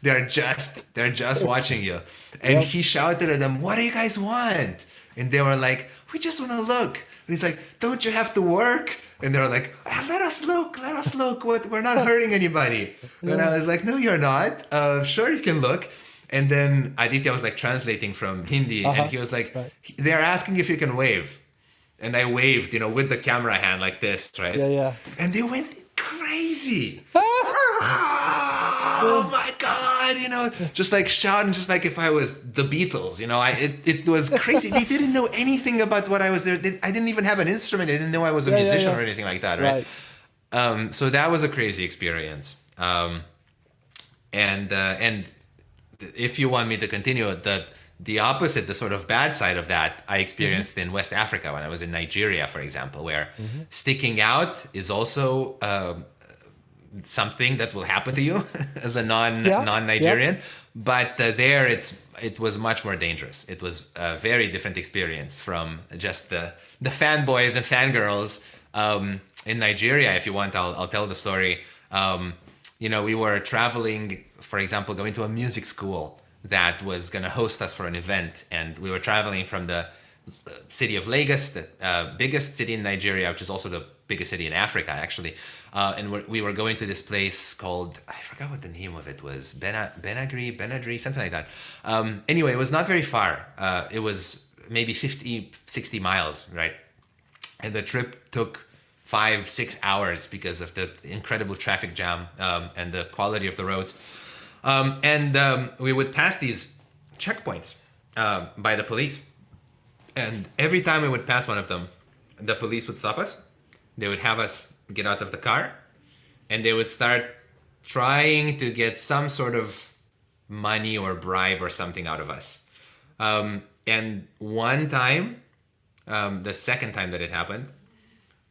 They're just watching you. And he shouted at them, "What do you guys want?" And they were like, "We just want to look." And he's like, "Don't you have to work?" And they were like, let us look. We're not hurting anybody. And I was like, "No, you're not. Sure, you can look." And then Aditya was like translating from Hindi, and he was like, "They're asking if you can wave." And I waved, with the camera hand like this, right? Yeah. And they went crazy. Oh my God, just like shouting, just like if I was the Beatles, it was crazy. They didn't know anything about what I was there. I didn't even have an instrument. They didn't know I was a musician or anything like that, right? So that was a crazy experience. And if you want me to continue, the opposite, the sort of bad side of that, I experienced in West Africa when I was in Nigeria, for example, where sticking out is also something that will happen to you as a non-Nigerian. But there it was much more dangerous. It was a very different experience from just the fanboys and fangirls in Nigeria. If you want, I'll tell the story. We were traveling, for example, going to a music school that was going to host us for an event. And we were traveling from the city of Lagos, the biggest city in Nigeria, which is also the biggest city in Africa, actually. And we were going to this place called, I forgot what the name of it was, Benadry, something like that. Anyway, it was not very far. It was maybe 50, 60 miles, right? And the trip took 5-6 hours because of the incredible traffic jam and the quality of the roads. And we would pass these checkpoints by the police. And every time we would pass one of them, the police would stop us. They would have us get out of the car, and they would start trying to get some sort of money or bribe or something out of us. And one time, the second time that it happened,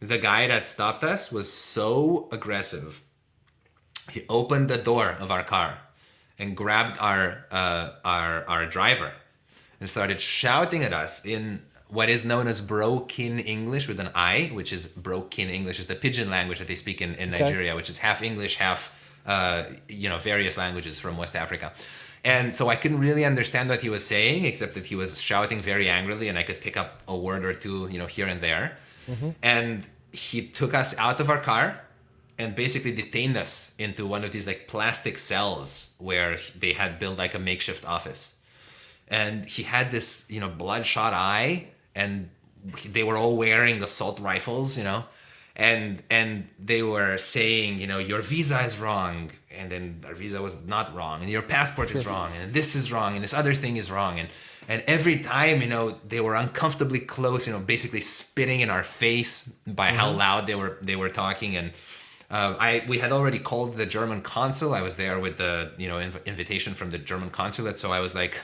the guy that stopped us was so aggressive. He opened the door of our car and grabbed our driver and started shouting at us in what is known as broken English with an I, which is broken English, is the pidgin language that they speak in Nigeria, which is half English, half various languages from West Africa. And so I couldn't really understand what he was saying, except that he was shouting very angrily, and I could pick up a word or two, here and there. And he took us out of our car and basically detained us into one of these like plastic cells where they had built like a makeshift office. And he had this, bloodshot eye, and they were all wearing assault rifles, and they were saying, your visa is wrong, and then our visa was not wrong, and your passport is wrong, and this is wrong, and this other thing is wrong, and every time, they were uncomfortably close, basically spitting in our face by how loud they were talking. And we had already called the German consul. I was there with the invitation from the German consulate, so I was like,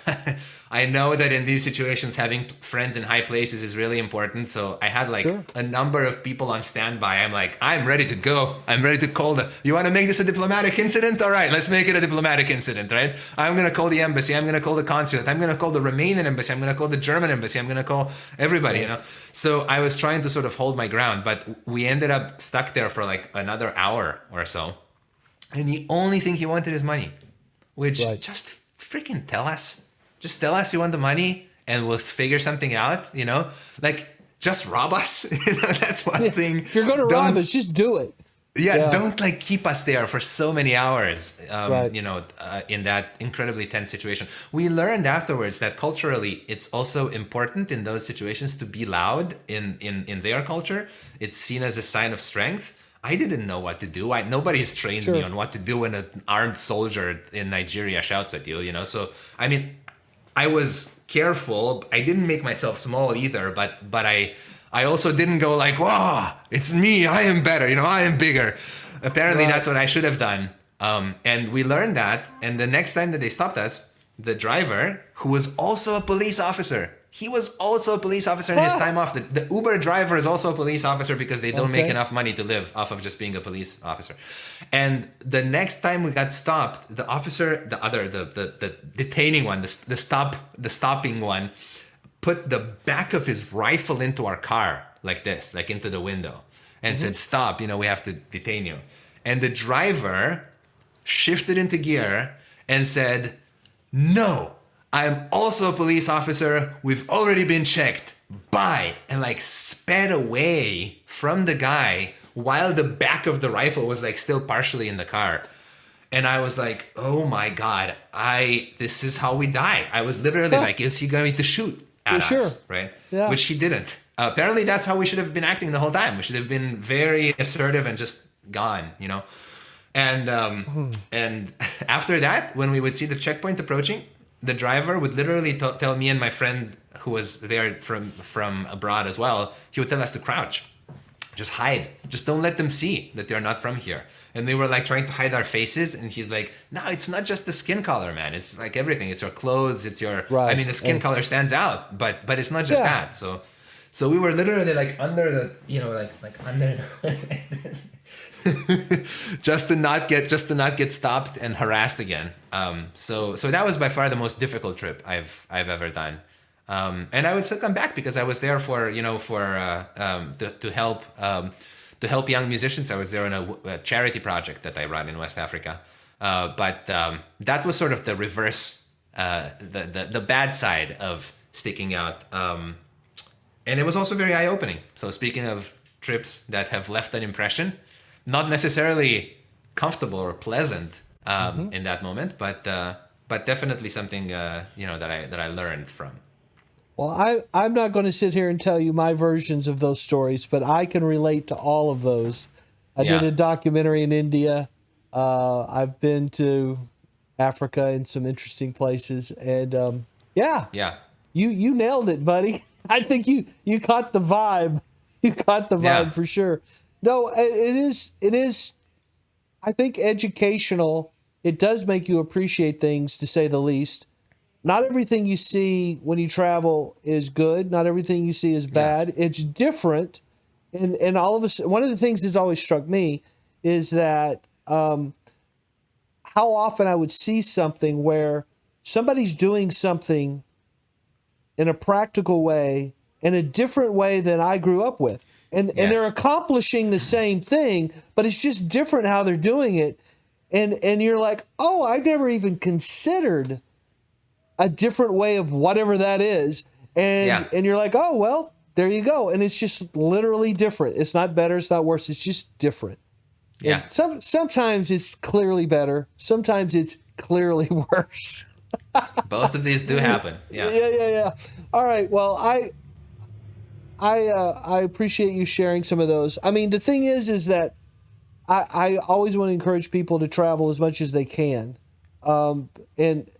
I know that in these situations having friends in high places is really important. So I had like a number of people on standby. I'm like, I'm ready to go. I'm ready to call you want to make this a diplomatic incident? All right, let's make it a diplomatic incident, right? I'm going to call the embassy. I'm going to call the consulate. I'm going to call the Romanian embassy. I'm going to call the German embassy. I'm going to call everybody, So I was trying to sort of hold my ground, but we ended up stuck there for like another hour or so. And the only thing he wanted is money, which just freaking tell us. Just tell us you want the money and we'll figure something out, like just rob us. That's one thing. If you're going to rob us, just do it. Yeah, Yeah. don't like keep us there for so many hours, Right. in that incredibly tense situation. We learned afterwards that culturally, it's also important in those situations to be loud in their culture. It's seen as a sign of strength. I didn't know what to do. Nobody's trained me Sure. on what to do when an armed soldier in Nigeria shouts at you, So, I mean, I was careful. I didn't make myself small either, but I also didn't go like, "Whoa, it's me. I am better. I am bigger." Apparently, Right. that's what I should have done. And we learned that. And the next time that they stopped us, the driver, who was also a police officer, he was also a police officer in his Ah, time off. The Uber driver is also a police officer because they don't make okay. enough money to live off of just being a police officer. And the next time we got stopped, the officer, the detaining one, the stopping one, put the back of his rifle into our car like this, like into the window, and Hmm. said, "Stop, we have to detain you." And the driver shifted into gear and said, "No, I am also a police officer. We've already been checked. Bye." And like sped away from the guy while the back of the rifle was like still partially in the car. And I was like, "Oh my God, this is how we die." I was literally Huh. like, "Is he going to shoot at Sure. us?" Right? Yeah. Which he didn't. Apparently, that's how we should have been acting the whole time. We should have been very assertive and just gone. And Hmm. and after that, when we would see the checkpoint approaching, the driver would literally tell me and my friend who was there from abroad as well. He would tell us to crouch, just hide, just don't let them see that they're not from here. And they were like trying to hide our faces, and he's like, "No, it's not just the skin color, man. It's like everything. It's your clothes. It's your. I Right. mean, the skin color stands out, but it's not just Yeah. that." So we were literally like under the, like under just to not get stopped and harassed again. So that was by far the most difficult trip I've ever done. And I would still come back because I was there to help young musicians. I was there on a charity project that I run in West Africa. But that was sort of the reverse, the bad side of sticking out. And it was also very eye opening. So speaking of trips that have left an impression, not necessarily comfortable or pleasant Hmm. in that moment, but definitely something that I learned from. Well, I'm not going to sit here and tell you my versions of those stories, but I can relate to all of those. I did Yeah, a documentary in India. I've been to Africa in some interesting places, and yeah, yeah, you nailed it, buddy. I think you caught the vibe. You caught the yeah, vibe for sure. No, it is. I think educational. It does make you appreciate things, to say the least. Not everything you see when you travel is good. Not everything you see is yes, bad. It's different, and all of us. One of the things that's always struck me is that how often I would see something where somebody's doing something in a practical way, in a different way than I grew up with. And they're yes, accomplishing the same thing, but it's just different how they're doing it. And you're like, "Oh, I've never even considered a different way of whatever that is." And yeah, and you're like, "Oh, well, there you go." And it's just literally different. It's not better, it's not worse, it's just different. And yeah. sometimes it's clearly better, sometimes it's clearly worse. Both of these do happen. Yeah, Yeah. All right. Well, I appreciate you sharing some of those. I mean, the thing is that I always want to encourage people to travel as much as they can, and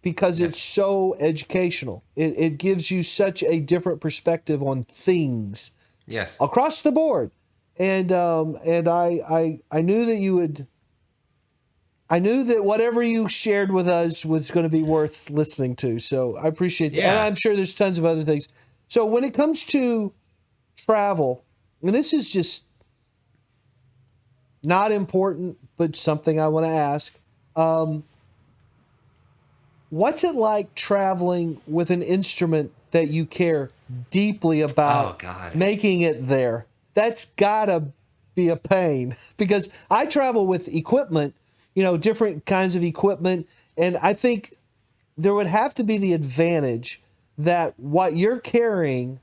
because it's yes, so educational, it gives you such a different perspective on things yes, across the board. And I knew that you would. I knew that whatever you shared with us was going to be worth listening to. So I appreciate that. And yeah, I'm sure there's tons of other things. So when it comes to travel, and this is just not important, but something I want to ask. Um, what's it like traveling with an instrument that you care deeply oh about God, making it there? That's gotta be a pain because I travel with equipment, different kinds of equipment. And I think there would have to be the advantage that what you're carrying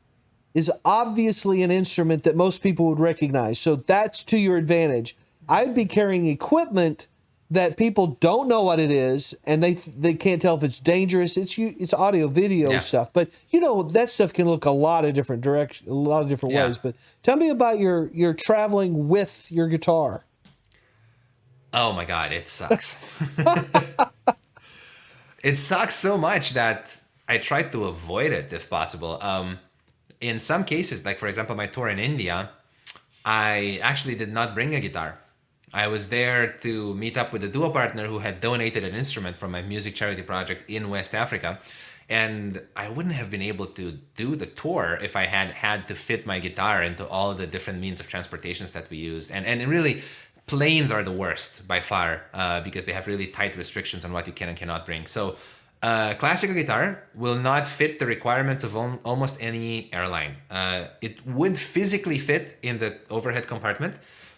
is obviously an instrument that most people would recognize. So that's to your advantage. I'd be carrying equipment that people don't know what it is, and they can't tell if it's dangerous. It's audio video Yeah. stuff, but you know that stuff can look a lot of different directions, a lot of different Yeah. ways. But tell me about your traveling with your guitar. Oh my God, it sucks. It sucks so much that I tried to avoid it if possible. In some cases, like for example, my tour in India, I actually did not bring a guitar. I was there to meet up with a duo partner who had donated an instrument from my music charity project in West Africa. And I wouldn't have been able to do the tour if I had had to fit my guitar into all the different means of transportations that we used. And really, planes are the worst by far because they have really tight restrictions on what you can and cannot bring. So classical guitar will not fit the requirements of almost any airline. It would physically fit in the overhead compartment,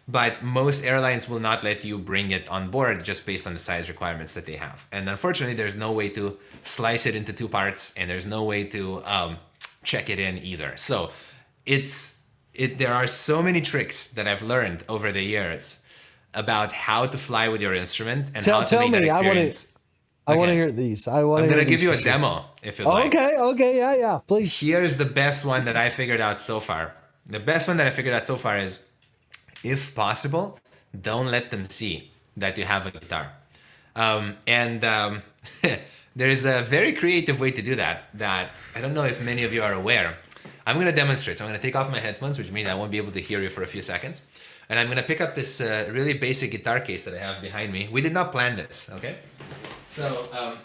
but most airlines will not let you bring it on board just based on the size requirements that they have. And unfortunately, there's no way to slice it into two parts, and there's no way to check it in either. So there are so many tricks that I've learned over the years about how to fly with your instrument and how to make that experience. I want to hear these. I'm going to give you a demo if you'd like. Okay, yeah, please. Here's the best one that I figured out so far. The best one that I figured out so far is, if possible, don't let them see that you have a guitar. There's a very creative way to do that I don't know if many of you are aware. I'm going to demonstrate. So I'm going to take off my headphones, which means I won't be able to hear you for a few seconds. And I'm going to pick up this really basic guitar case that I have behind me. We did not plan this, okay? So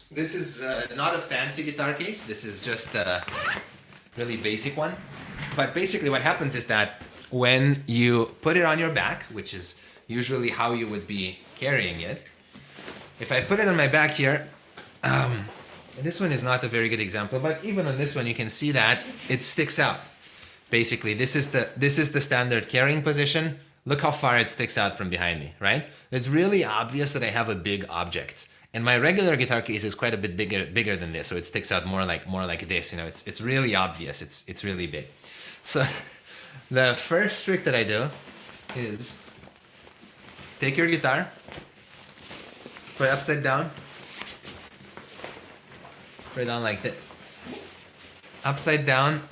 this is not a fancy guitar case. This is just a really basic one. But basically what happens is that when you put it on your back, which is usually how you would be carrying it, if I put it on my back here, and this one is not a very good example, but even on this one you can see that it sticks out. Basically, this is the standard carrying position. Look how far it sticks out from behind me, right? It's really obvious that I have a big object. And my regular guitar case is quite a bit bigger than this, so it sticks out more like this. You know, it's really obvious. It's really big. So the first trick that I do is take your guitar, put it upside down, put it on like this. Upside down.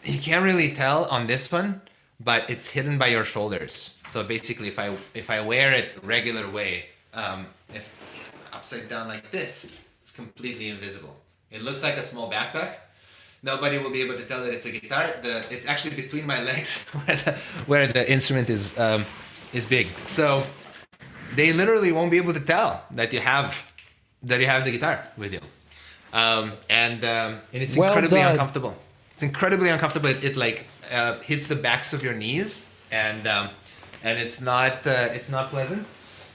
You can't really tell on this one, but it's hidden by your shoulders. So basically, if I wear it regular way, if upside down like this, it's completely invisible. It looks like a small backpack. Nobody will be able to tell that it's a guitar. It's actually between my legs where the instrument is big. So they literally won't be able to tell that you have the guitar with you, and it's incredibly uncomfortable. It's incredibly uncomfortable. It like hits the backs of your knees, and it's not pleasant.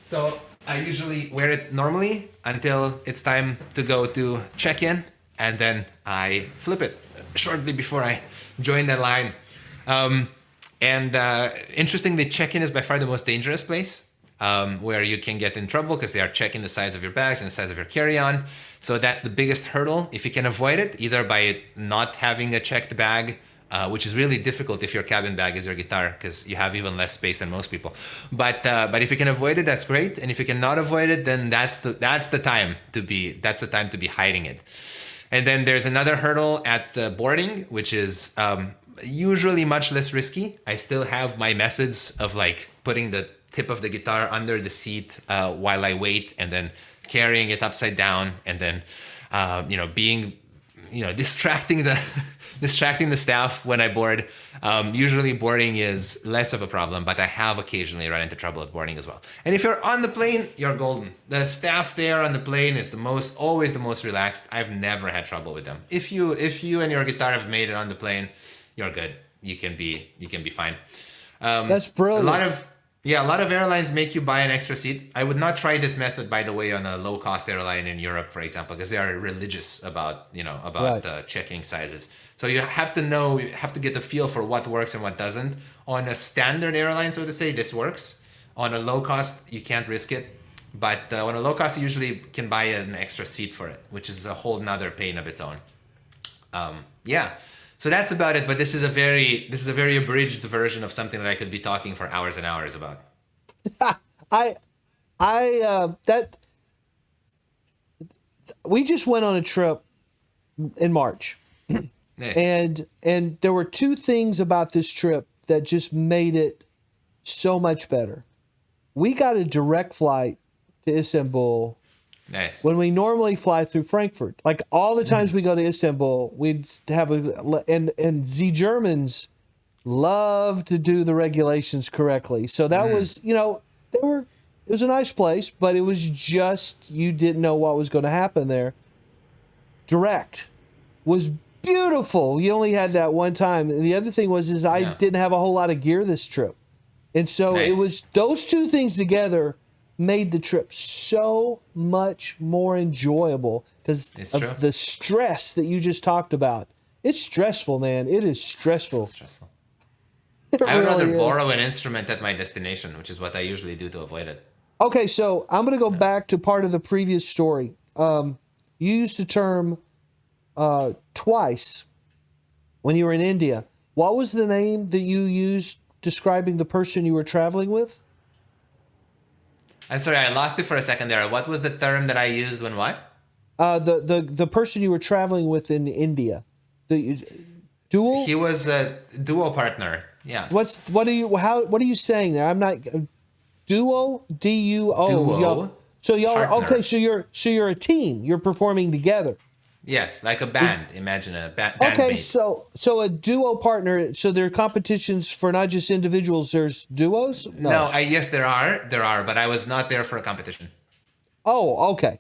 So I usually wear it normally until it's time to go to check-in, and then I flip it shortly before I join the line. Interestingly, check-in is by far the most dangerous place where you can get in trouble because they are checking the size of your bags and the size of your carry-on. So that's the biggest hurdle. If you can avoid it, either by not having a checked bag, which is really difficult if your cabin bag is your guitar because you have even less space than most people. But if you can avoid it, that's great. And if you cannot avoid it, then that's the time to be hiding it. And then there's another hurdle at the boarding, which is usually much less risky. I still have my methods of like putting the tip of the guitar under the seat while I wait, and then carrying it upside down, and then distracting the staff when I board. Usually boarding is less of a problem, but I have occasionally run into trouble at boarding as well. And if you're on the plane, you're golden. The staff there on the plane is always the most relaxed. I've never had trouble with them. If you and your guitar have made it on the plane, you're good. You can be fine. That's brilliant. A lot of airlines make you buy an extra seat. I would not try this method, by the way, on a low-cost airline in Europe, for example, because they are religious about checking sizes. So you have to get a feel for what works and what doesn't. On a standard airline, so to say, this works. On a low-cost, you can't risk it. But on a low-cost, you usually can buy an extra seat for it, which is a whole nother pain of its own. So that's about it. But this is a very abridged version of something that I could be talking for hours and hours about. I that we just went on a trip in March. Nice. And there were two things about this trip that just made it so much better. We got a direct flight to Istanbul Nice. when we normally fly through Frankfurt. Like all the times we go to Istanbul, we'd have and the Germans love to do the regulations correctly. So that was, it was a nice place, but it was just you didn't know what was going to happen there. Direct was beautiful. You only had that one time. And the other thing was I didn't have a whole lot of gear this trip. And so Nice. it was those two things together made the trip so much more enjoyable because It's of true. the stress that you just talked about. It's stressful, man. It is stressful. Stressful. It I would really rather is. borrow an instrument at my destination, which is what I usually do to avoid it. Okay, so I'm going to go back to part of the previous story. You used the term twice when you were in India. What was the name that you used describing the person you were traveling with? I'm sorry, I lost it for a second there. What was the term that I used when what? The person you were traveling with in India. The dual. He was a duo partner. Yeah. What are you saying there? I'm not duo. DUO. Duo. So y'all are Partner. okay. So you're a team. You're performing together. Yes, like a band. Imagine a band. Okay, mate. so a duo partner. So there are competitions for not just individuals. There's duos. No, yes, there are, but I was not there for a competition. Oh, okay.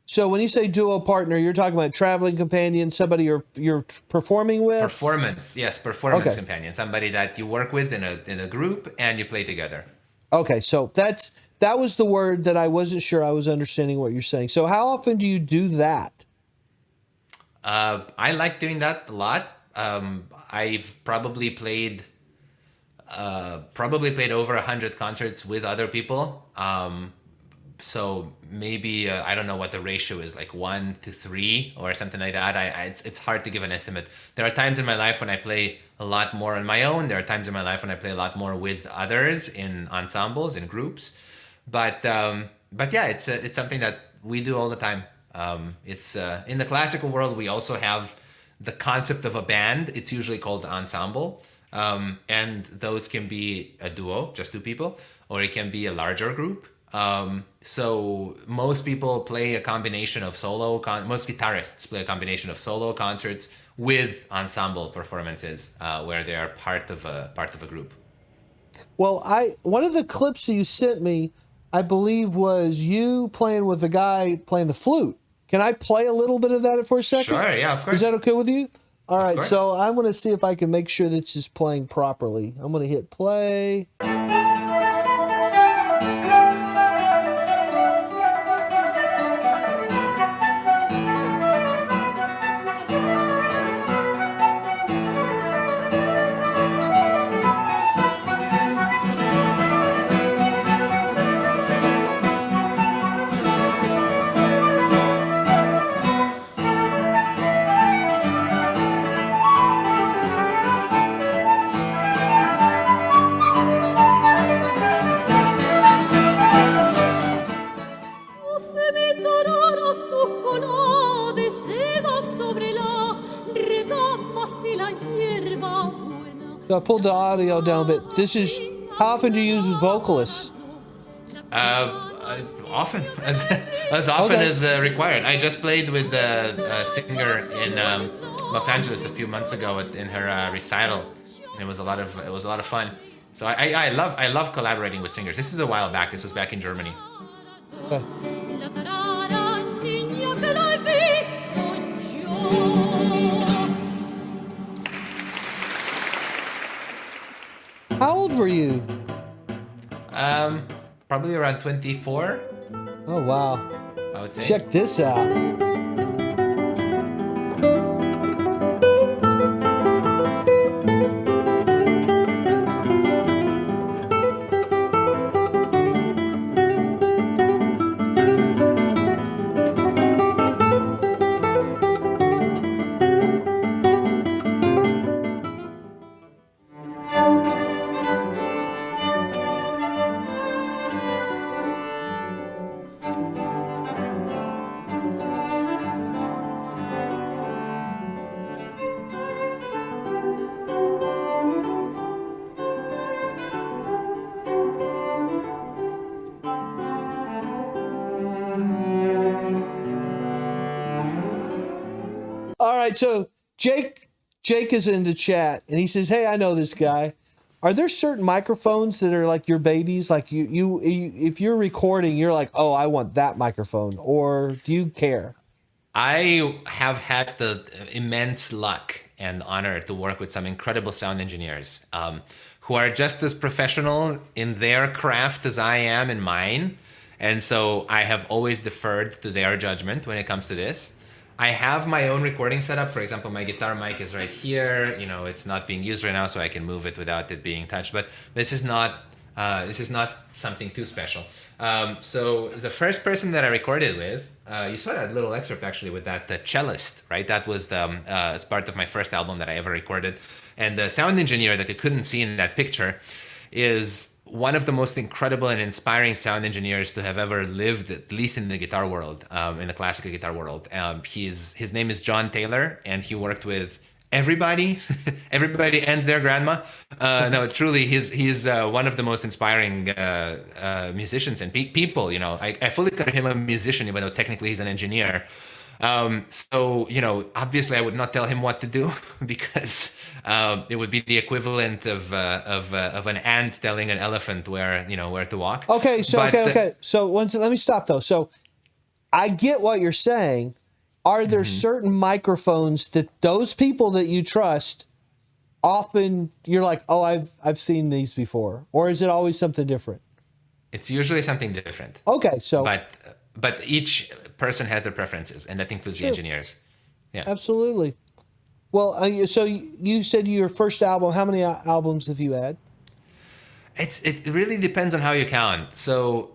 So when you say duo partner, you're talking about traveling companion, somebody you're performing with. Performance, yes, performance Okay. companion, somebody that you work with in a group and you play together. Okay, so that was the word that I wasn't sure I was understanding what you're saying. So how often do you do that? I like doing that a lot. I've probably played over 100 concerts with other people. So maybe I don't know what the ratio is, like 1 to 3 or something like that. It's hard to give an estimate. There are times in my life when I play a lot more on my own. There are times in my life when I play a lot more with others in ensembles, in groups. But yeah, it's something that we do all the time. It's in the classical world, we also have the concept of a band. It's usually called ensemble. And those can be a duo, just two people, or it can be a larger group. So most people play a combination of most guitarists play a combination of solo concerts with ensemble performances, where they are part of a group. Well, one of the clips that you sent me, I believe, was you playing with the guy playing the flute. Can I play a little bit of that for a second? Sure, yeah, of course. Is that okay with you? All right, course. so I'm going to see if I can make sure this is playing properly. I'm going to hit play. So I pulled the audio down a bit. This is, how often do you use with vocalists? As often as often Okay. as required. I just played with a singer in Los Angeles a few months ago in her recital, and it was a lot of fun. So I love collaborating with singers. This is a while back. This was back in Germany. Okay. How old were you? Probably around 24, Oh, wow. I would say. Check this out. right. So Jake is in the chat and he says, "Hey, I know this guy. Are there certain microphones that are like your babies? Like you if you're recording, you're like, oh, I want that microphone, or do you care?" I have had the immense luck and honor to work with some incredible sound engineers who are just as professional in their craft as I am in mine. And so I have always deferred to their judgment when it comes to this. I have my own recording setup. For example, my guitar mic is right here. You know, it's not being used right now, so I can move it without it being touched. But this is not something too special. So the first person that I recorded with, you saw that little excerpt actually with that cellist, right? That was as part of my first album that I ever recorded. And the sound engineer that you couldn't see in that picture is one of the most incredible and inspiring sound engineers to have ever lived, at least in the guitar world, in the classical guitar world. His name is John Taylor, and he worked with everybody, everybody and their grandma. No, truly, he's one of the most inspiring musicians and people. You know, I fully consider him a musician, even though technically he's an engineer. So, you know, obviously I would not tell him what to do because it would be the equivalent of an ant telling an elephant where to walk. Okay, so But, okay. So let me stop though. So I get what you're saying. Are there certain microphones that those people that you trust often you're like, oh, I've seen these before, or is it always something different? It's usually something different. Okay, so But each person has their preferences, and that includes the engineers. Yeah. Absolutely. Well, so you said your first album. How many albums have you had? It really depends on how you count. So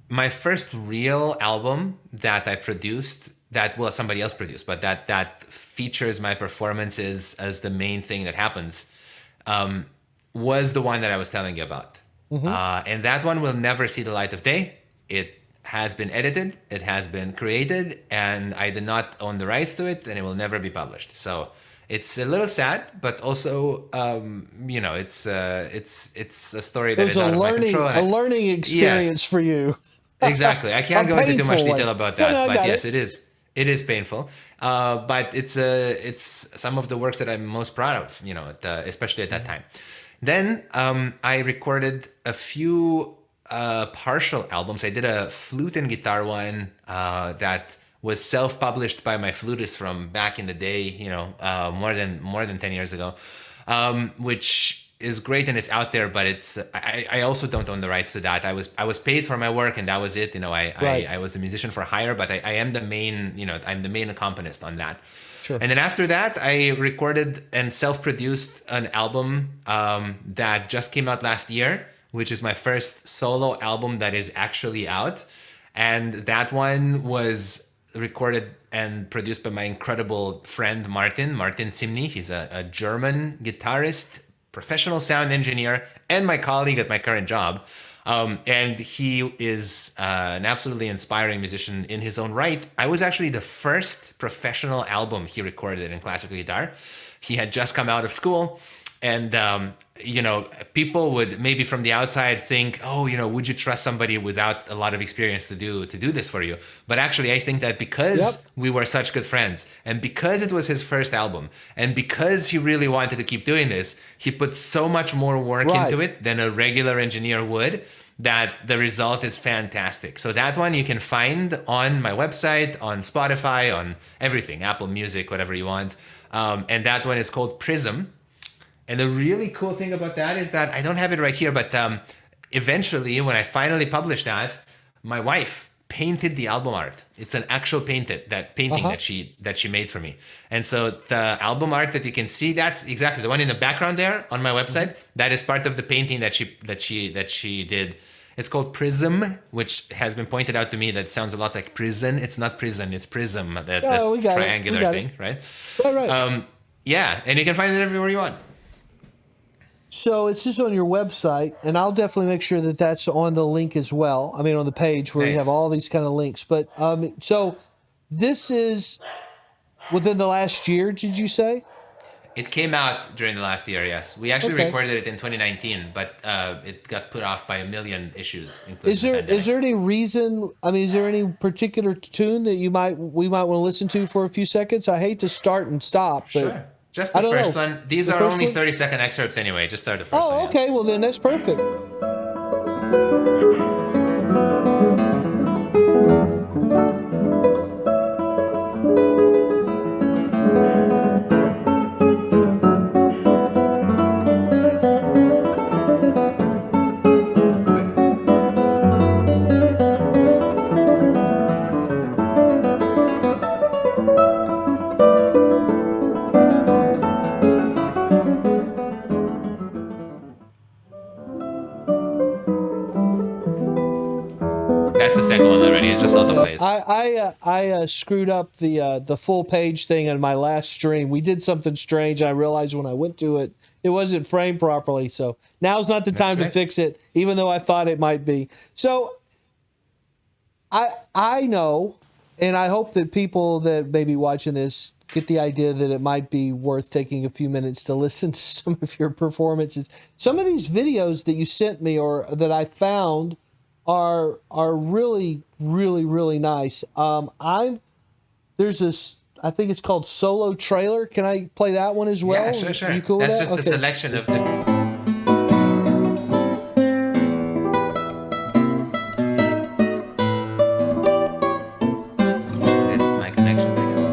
my first real album that I produced, somebody else produced, but that features my performances as the main thing that happens, was the one that I was telling you about. And that one will never see the light of day. It has been edited, it has been created, and I did not own the rights to it, and it will never be published. So it's a little sad, but also, it's a story that is out of my control. A learning experience for you. Exactly. I can't go into too much painful detail about that, No, but yes, it. it is painful. But it's some of the works that I'm most proud of, especially at that time. Then I recorded a few partial albums. I did a flute and guitar one that was self-published by my flutist from back in the day, more than 10 years ago, which is great and it's out there, but I also don't own the rights to that. I was paid for my work and that was it. I was a musician for hire, but I am the main, I'm the main accompanist on that. Sure. And then after that, I recorded and self-produced an album that just came out last year, which is my first solo album that is actually out. And that one was recorded and produced by my incredible friend, Martin Zimny. He's a German guitarist, professional sound engineer, and my colleague at my current job. And he is an absolutely inspiring musician in his own right. I was actually the first professional album he recorded in classical guitar. He had just come out of school. And, people would maybe from the outside think, oh, would you trust somebody without a lot of experience to do this for you? But actually, I think that because we were such good friends and because it was his first album and because he really wanted to keep doing this, he put so much more work into it than a regular engineer would, that the result is fantastic. So that one you can find on my website, on Spotify, on everything, Apple Music, whatever you want. And that one is called Prism. And the really cool thing about that is that I don't have it right here, but eventually when I finally published that, my wife painted the album art. It's an actual painting that she made for me. And so the album art that you can see, that's exactly the one in the background there on my website. That is part of the painting that she did. It's called Prism, which has been pointed out to me that sounds a lot like prison. It's not prison, it's prism, that triangular thing, right? Right. Yeah, and you can find it everywhere you want. So it's just on your website, and I'll definitely make sure that that's on the link as well. I mean, on the page where you have all these kind of links. But so this is within the last year, did you say? It came out during the last year, yes. We actually Okay. recorded it in 2019, but it got put off by a million issues, Is including the there pandemic. any reason? I mean, is there any particular tune that we might want to listen to for a few seconds? I hate to start and stop, but Sure. Just I the don't first know. one. These The are first only one? 30-second excerpts anyway. Just start the first one, Oh, yeah. okay. Well, then that's perfect. That's the second one already. It's just autoplays. I screwed up the full page thing on my last stream. We did something strange. I realized when I went to it, it wasn't framed properly. So now's not the That's time to right. fix it, even though I thought it might be. So I know, and I hope that people that may be watching this get the idea that it might be worth taking a few minutes to listen to some of your performances. Some of these videos that you sent me or that I found are really really nice. I'm there's this, I think it's called Solo Trailer. Can I play that one as Yeah, well? sure, Are sure. you cool with That's that? just a Okay. selection of the. My connection, I guess.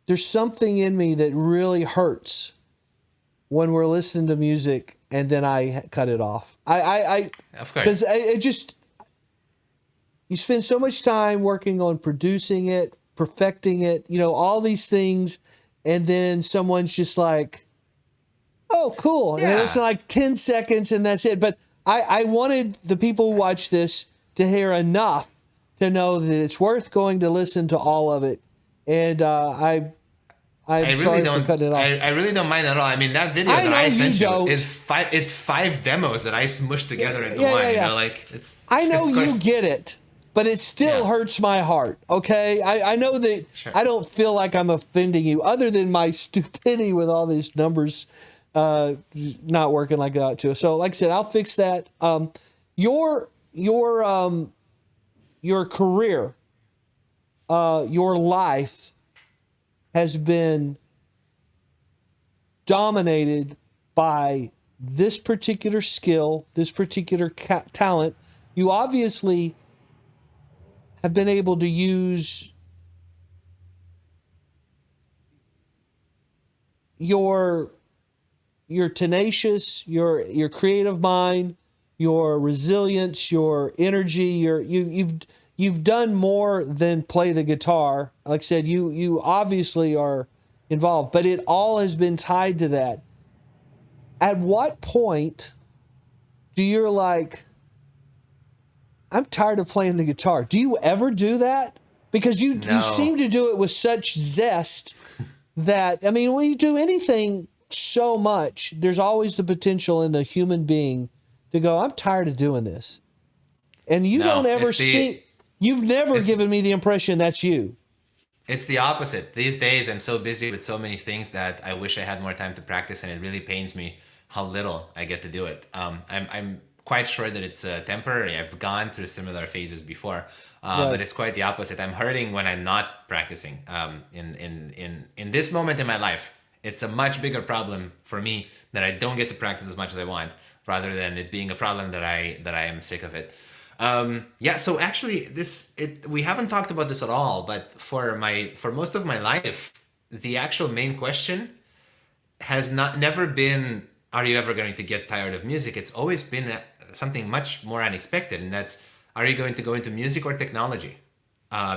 There's something in me that really hurts when we're listening to music and then I cut it off. Of course. Because it just, you spend so much time working on producing it, perfecting it, all these things, and then someone's just like, oh, cool. And they listen Yeah. like 10 seconds and that's it. But I wanted the people who watch this to hear enough to know that it's worth going to listen to all of it. And I'm I really sorry for don't. cutting it off. I really don't mind at all. I mean, that video I that know I you sent you is don't. five. It's 5 demos that I smushed together into Yeah, one. yeah, You yeah. know, like it's. I know Of you course. get it, but it still Yeah. hurts my heart. Okay, I know that Sure. I don't feel like I'm offending you, other than my stupidity with all these numbers not working like that too. So, like I said, I'll fix that. Your your career, your life has been dominated by this particular skill, this particular talent. You obviously have been able to use your tenacious, your creative mind, your resilience, your energy, you've done more than play the guitar. Like I said, you obviously are involved, but it all has been tied to that. At what point do you're like, I'm tired of playing the guitar. Do you ever do that? Because you No. seem to do it with such zest that, I mean, when you do anything so much, there's always the potential in the human being to go, I'm tired of doing this. And you don't No, ever see, you've never it's given me the impression that's you. it's the opposite. These days I'm so busy with so many things that I wish I had more time to practice, and it really pains me how little I get to do it. I'm quite sure that it's temporary. I've gone through similar phases before, but Right. it's quite the opposite. I'm hurting when I'm not practicing. In this moment in my life, it's a much bigger problem for me that I don't get to practice as much as I want, rather than it being a problem that I am sick of it. Yeah, so actually, we haven't talked about this at all, but for most of my life, the actual main question has not never been, are you ever going to get tired of music? It's always been something much more unexpected, and that's, are you going to go into music or technology?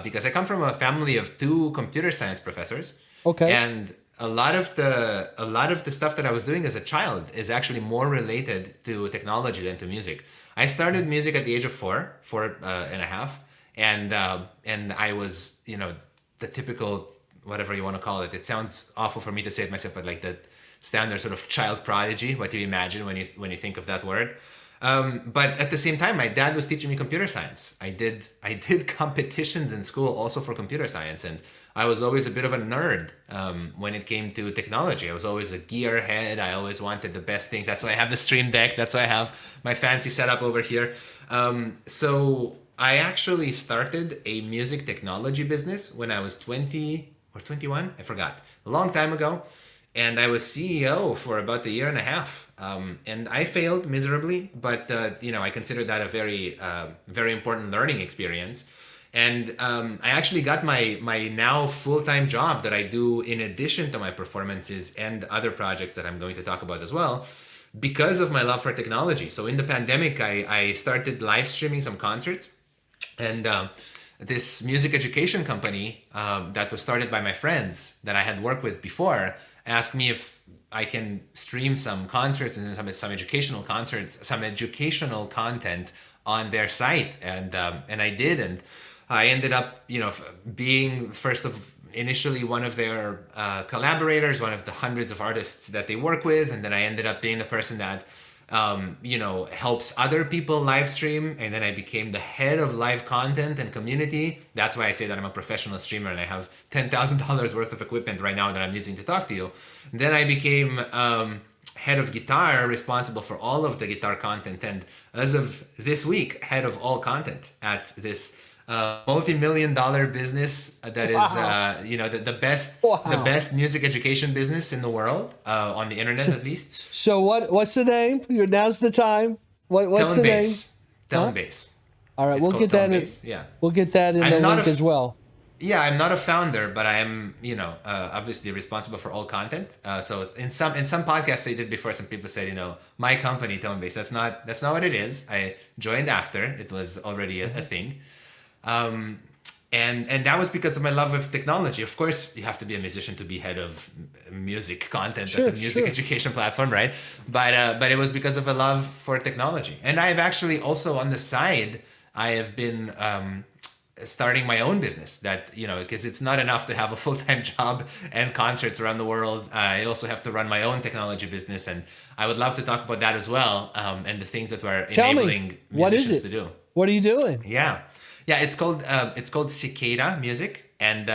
Because I come from a family of two computer science professors, Okay. and a lot of the stuff that I was doing as a child is actually more related to technology than to music. I started music at the age of four and a half, and I was, the typical, whatever you want to call it. It sounds awful for me to say it myself, but like the standard sort of child prodigy, what you imagine when you think of that word. But at the same time, my dad was teaching me computer science. I did competitions in school also for computer science, and I was always a bit of a nerd when it came to technology. I was always a gearhead. I always wanted the best things. That's why I have the Stream Deck. That's why I have my fancy setup over here. So I actually started a music technology business when I was 20 or 21. I forgot. A long time ago, and I was CEO for about a year and a half. And I failed miserably, but I consider that a very important learning experience. And I actually got my now full-time job that I do in addition to my performances and other projects that I'm going to talk about as well, because of my love for technology. So in the pandemic, I started live streaming some concerts, and this music education company that was started by my friends that I had worked with before asked me if I can stream some concerts and some educational concerts, some educational content on their site, and I did, and I ended up, being first of initially one of their collaborators, one of the hundreds of artists that they work with, and then I ended up being the person that helps other people live stream. And then I became the head of live content and community. That's why I say that I'm a professional streamer, and I have $10,000 worth of equipment right now that I'm using to talk to you. And then I became head of guitar, responsible for all of the guitar content. And as of this week, head of all content at this multi-million-dollar business that is, Wow. the Wow. best music education business in the world, on the internet So, at least. so what's the name? Now's the time. What's Tone the name? Base. Tone Huh? Base. All right, It's we'll called get Tone that in, Base. Yeah. we'll get that in the I'm not a link f- as well. yeah, I'm not a founder, but I am, obviously responsible for all content. So in some podcasts I did before, some people said, my company Tone Base. That's not what it is. I joined after it was already a Mhm. thing. Um, and that was because of my love of technology. Of course, you have to be a musician to be head of music content at the Sure, music sure. education platform, right? But it was because of a love for technology. And I've actually also on the side, I have been starting my own business that, because it's not enough to have a full-time job and concerts around the world. I also have to run my own technology business, and I would love to talk about that as well, and the things that we're Tell me, enabling what is musicians it? to do. What are you doing? Yeah, yeah. It's called Cicada Music, and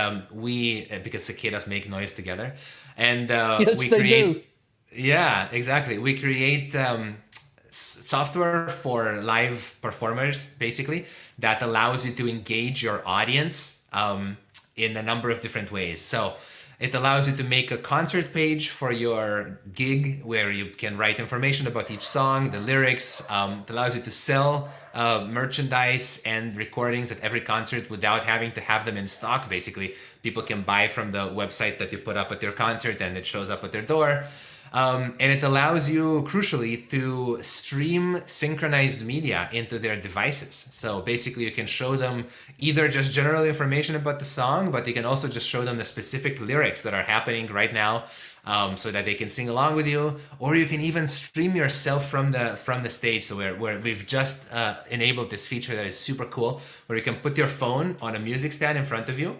we because cicadas make noise together, and Yes, we they do. create. Yeah, exactly. We create software for live performers, basically, that allows you to engage your audience in a number of different ways. So it allows you to make a concert page for your gig where you can write information about each song, the lyrics. It allows you to sell merchandise and recordings at every concert without having to have them in stock. Basically, people can buy from the website that you put up at your concert, and it shows up at their door. And it allows you, crucially, to stream synchronized media into their devices. So basically, you can show them either just general information about the song, but you can also just show them the specific lyrics that are happening right now, so that they can sing along with you. Or you can even stream yourself from the stage. So where we've just enabled this feature that is super cool, where you can put your phone on a music stand in front of you,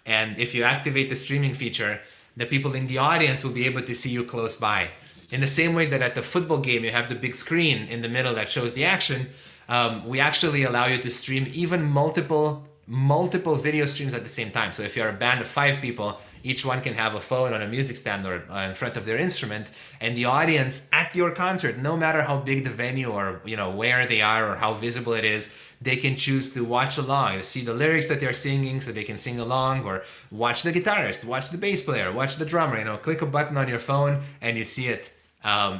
and if you activate the streaming feature, the people in the audience will be able to see you close by. In the same way that at the football game you have the big screen in the middle that shows the action, we actually allow you to stream even multiple video streams at the same time. So if you're a band of 5 people, each one can have a phone on a music stand or in front of their instrument, and the audience at your concert, no matter how big the venue or where they are or how visible it is, they can choose to watch along, see the lyrics that they're singing so they can sing along, or watch the guitarist, watch the bass player, watch the drummer. Click a button on your phone and you see it.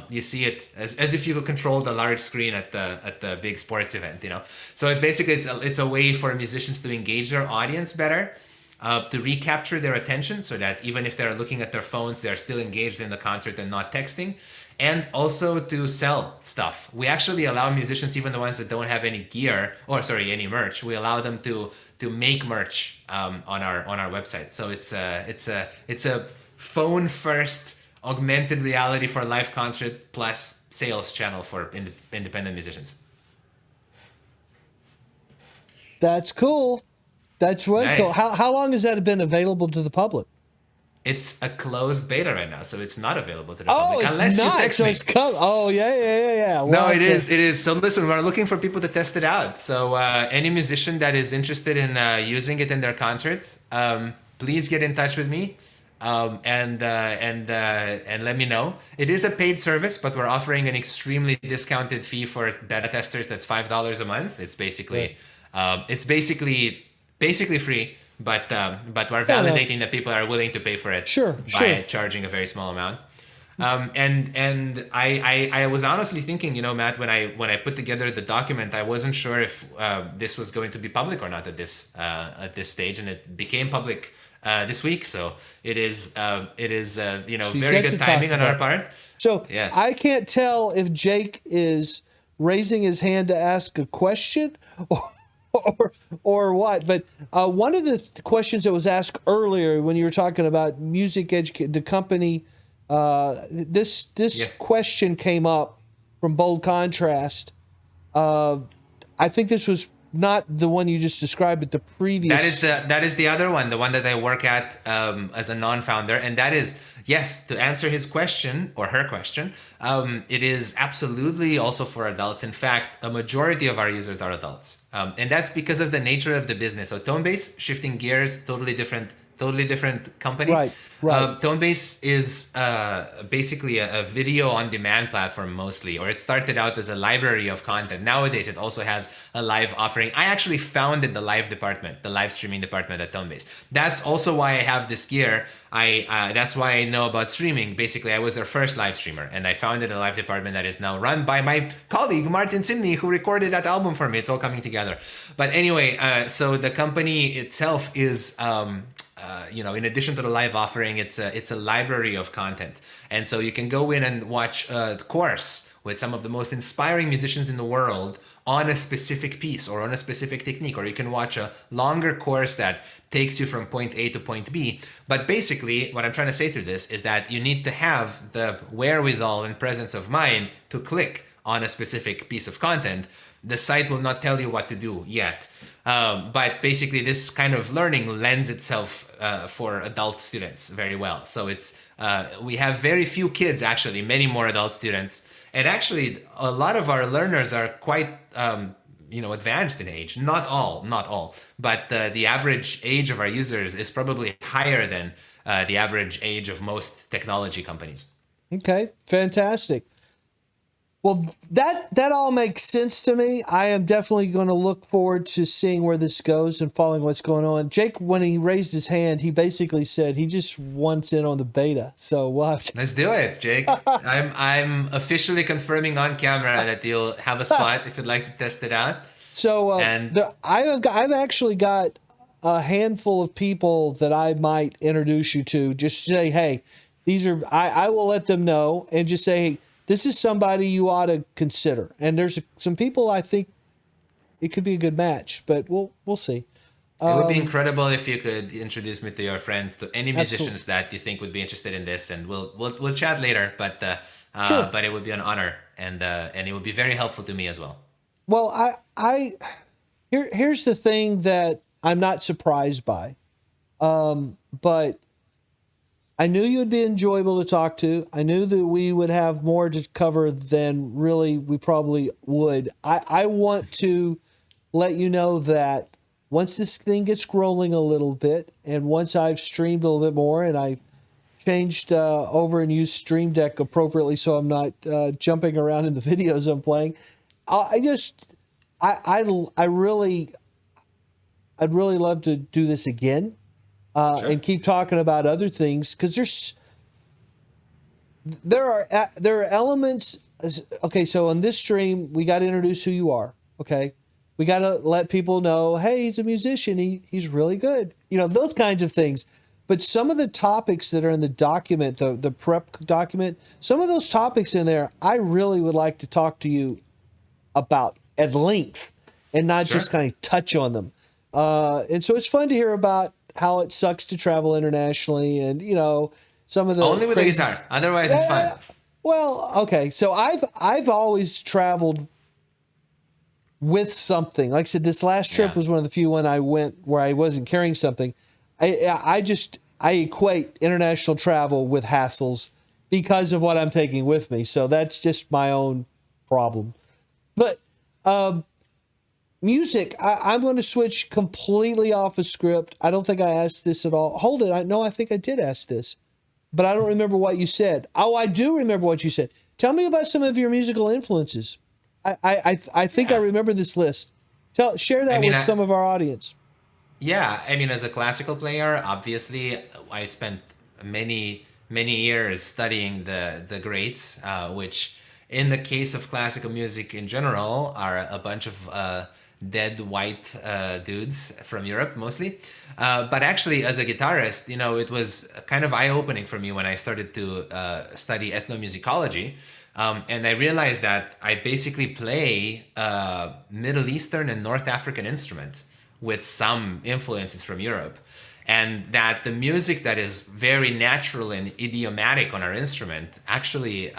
You see it as if you controlled a large screen at the big sports event. So it's a way for musicians to engage their audience better, to recapture their attention, so that even if they're looking at their phones, they're still engaged in the concert and not texting. And also to sell stuff. We actually allow musicians, even the ones that don't have any gear, any merch, we allow them to make merch on our website. So it's a phone first augmented reality for live concerts plus sales channel for independent musicians. That's cool. That's really Nice. cool. How long has that been available to the public? It's a closed beta right now, so it's not available to the Oh, public. it's Unless not. you text So me. it's come. Oh, yeah. No, it is. It is. So listen, we're looking for people to test it out. So any musician that is interested in using it in their concerts, please get in touch with me, and let me know. It is a paid service, but we're offering an extremely discounted fee for beta testers. That's $5 a month. It's basically free. But we're validating that people are willing to pay for it by charging a very small amount. And I was honestly thinking, Matt, when I put together the document, I wasn't sure if this was going to be public or not at this stage, and it became public this week. So it is very good timing on our part. So yes. I can't tell if Jake is raising his hand to ask a question or what. But one of the questions that was asked earlier when you were talking about music education, the company, this Yes. question came up from Bold Contrast. I think this was not the one you just described, but the previous. That is the other one, the one that I work at as a non-founder, and that is, yes, to answer his question or her question, it is absolutely also for adults. In fact, a majority of our users are adults, and that's because of the nature of the business. So Tonebase, shifting gears, totally different company. Right. Tonebase is basically a video on demand platform mostly, or it started out as a library of content. Nowadays, it also has a live offering. I actually founded the live streaming department at Tonebase. That's also why I have this gear. That's why I know about streaming. Basically, I was their first live streamer, and I founded a live department that is now run by my colleague, Martin Sidney, who recorded that album for me. It's all coming together. But anyway, so the company itself is, in addition to the live offering, it's a library of content. And so you can go in and watch a course with some of the most inspiring musicians in the world on a specific piece or on a specific technique, or you can watch a longer course that takes you from point A to point B. But basically, what I'm trying to say through this is that you need to have the wherewithal and presence of mind to click on a specific piece of content. The site will not tell you what to do yet. But basically, this kind of learning lends itself for adult students very well. So we have very few kids, actually, many more adult students. And actually, a lot of our learners are quite advanced in age. Not all. But the average age of our users is probably higher than the average age of most technology companies. Okay, fantastic. Well, that all makes sense to me. I am definitely going to look forward to seeing where this goes and following what's going on. Jake, when he raised his hand, he basically said he just wants in on the beta. So we'll have to. Let's do it, Jake. I'm officially confirming on camera that you'll have a spot if you'd like to test it out. So I've actually got a handful of people that I might introduce you to. Just say, hey, these are I will let them know and just say, hey, this is somebody you ought to consider. And there's some people I think it could be a good match, but we'll see. It would be incredible if you could introduce me to your friends, to any Absolutely. musicians that you think would be interested in this, and we'll chat later. Sure. But it would be an honor, and it would be very helpful to me as well. Well, here's the thing that I'm not surprised by. But I knew you would be enjoyable to talk to. I knew that we would have more to cover than really we probably would. I want to let you know that once this thing gets rolling a little bit, and once I've streamed a little bit more, and I've changed over and used Stream Deck appropriately, so I'm not jumping around in the videos I'm playing. I just, I really, I'd really love to do this again Sure. and keep talking about other things because there are elements. Okay, so on this stream, we got to introduce who you are. Okay, we got to let people know, hey, he's a musician. He's really good. You know, those kinds of things. But some of the topics that are in the document, the prep document, some of those topics in there, I really would like to talk to you about at length and not just Sure. kind of touch on them. And so it's fun to hear about how it sucks to travel internationally and, you know, some of the Only with the crazy. guitar. Otherwise, it's fun. Well, okay. So I've always traveled with something. Like I said, this last trip Yeah. was one of the few when I went where I wasn't carrying something. I equate international travel with hassles because of what I'm taking with me. So that's just my own problem. But music, I'm going to switch completely off of script. I don't think I asked this at all. Hold it. I think I did ask this, but I don't remember what you said. Oh, I do remember what you said. Tell me about some of your musical influences. I think I Yeah. remember this list. Share I that mean, with I, some of our audience. Yeah, I mean, as a classical player, obviously, I spent many years studying the greats, which, in the case of classical music in general, are a bunch of dead white dudes from Europe mostly. But actually, as a guitarist, you know, it was kind of eye-opening for me when I started to study ethnomusicology. And I realized that I basically play Middle Eastern and North African instruments with some influences from Europe. And that the music that is very natural and idiomatic on our instrument actually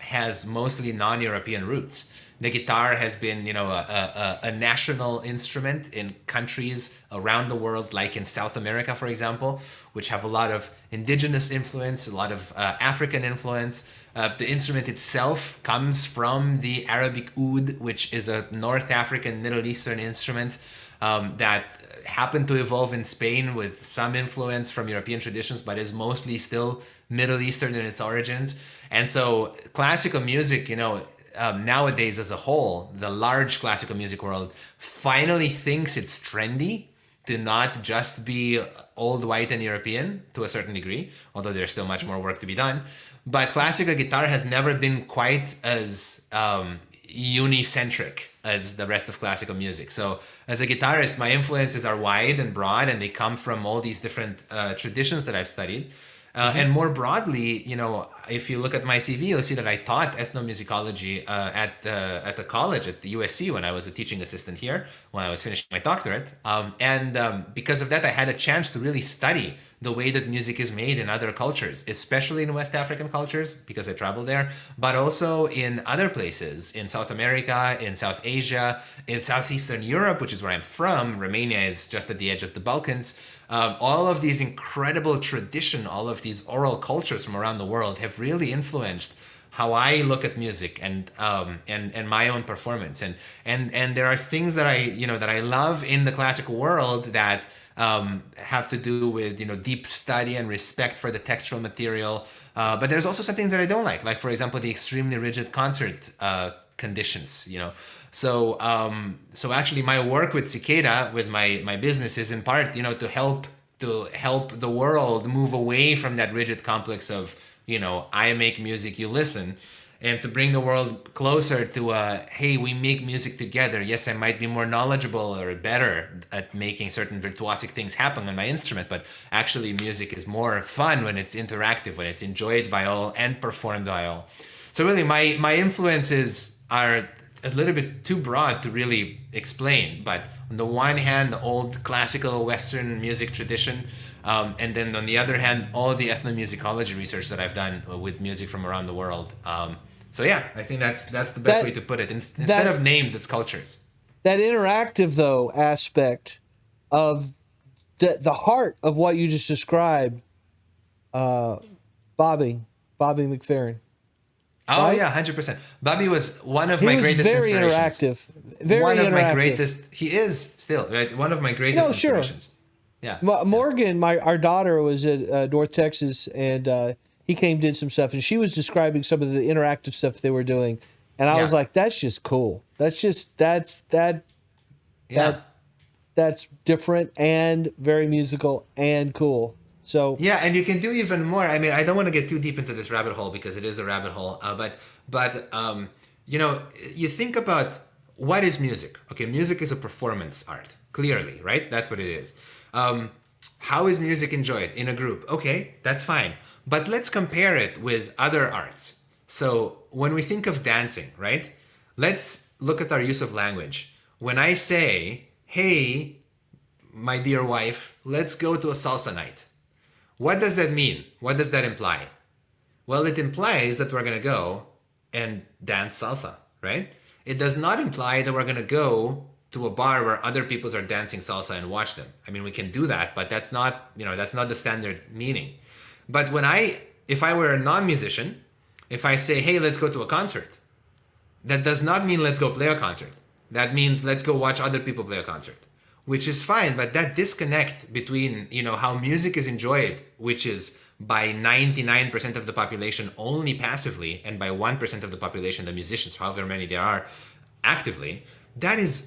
has mostly non-European roots. The guitar has been, you know, a national instrument in countries around the world, like in South America, for example, which have a lot of indigenous influence, a lot of African influence. The instrument itself comes from the Arabic oud, which is a North African, Middle Eastern instrument that happened to evolve in Spain with some influence from European traditions, but is mostly still Middle Eastern in its origins. And so classical music, you know, nowadays as a whole, the large classical music world finally thinks it's trendy to not just be old white and European to a certain degree, although there's still much more work to be done. But classical guitar has never been quite as unicentric as the rest of classical music. So as a guitarist, my influences are wide and broad, and they come from all these different traditions that I've studied. And more broadly, you know, if you look at my CV, you'll see that I taught ethnomusicology at the college at the USC when I was a teaching assistant here when I was finishing my doctorate. Because of that, I had a chance to really study the way that music is made in other cultures, especially in West African cultures, because I traveled there, but also in other places, in South America, in South Asia, in Southeastern Europe, which is where I'm from. Romania is just at the edge of the Balkans. All of these incredible tradition, all of these oral cultures from around the world have really influenced how I look at music and my own performance. And there are things that I love in the classical world that have to do with, you know, deep study and respect for the textual material. But there's also some things that I don't like for example, the extremely rigid concert conditions, you know. So actually my work with Cicada, with my business, is in part, you know, to help the world move away from that rigid complex of, you know, I make music, you listen, and to bring the world closer to hey, we make music together. Yes, I might be more knowledgeable or better at making certain virtuosic things happen on my instrument, but actually music is more fun when it's interactive, when it's enjoyed by all and performed by all. So really my influences are a little bit too broad to really explain, but on the one hand, the old classical Western music tradition, and then on the other hand, all the ethnomusicology research that I've done with music from around the world. So yeah, I think that's the best way to put it. Instead of names, it's cultures. That interactive though aspect of the heart of what you just described, Bobby McFerrin. Oh right? yeah, 100%. Bobby was one of He my was greatest very inspirations. interactive. Very one of interactive. my greatest. He is still right. One of my greatest inspirations. Yeah. Morgan, our daughter was at North Texas, and he came did some stuff, and she was describing some of the interactive stuff they were doing, and I was like, "That's just cool. That's different and very musical and cool." So yeah, and you can do even more. I mean, I don't want to get too deep into this rabbit hole because it is a rabbit hole. But you know, you think about what is music. Okay, music is a performance art. Clearly, right? That's what it is. How is music enjoyed in a group? Okay, that's fine. But let's compare it with other arts. So when we think of dancing, right? Let's look at our use of language. When I say, "Hey, my dear wife, let's go to a salsa night." What does that mean? What does that imply? Well, it implies that we're going to go and dance salsa, right? It does not imply that we're going to go to a bar where other people are dancing salsa and watch them. I mean, we can do that, but that's not, that's not the standard meaning. But if I were a non-musician, if I say, "Hey, let's go to a concert," that does not mean let's go play a concert. That means let's go watch other people play a concert. Which is fine, but that disconnect between, how music is enjoyed, which is by 99% of the population only passively, and by 1% of the population, the musicians, however many there are, actively, that is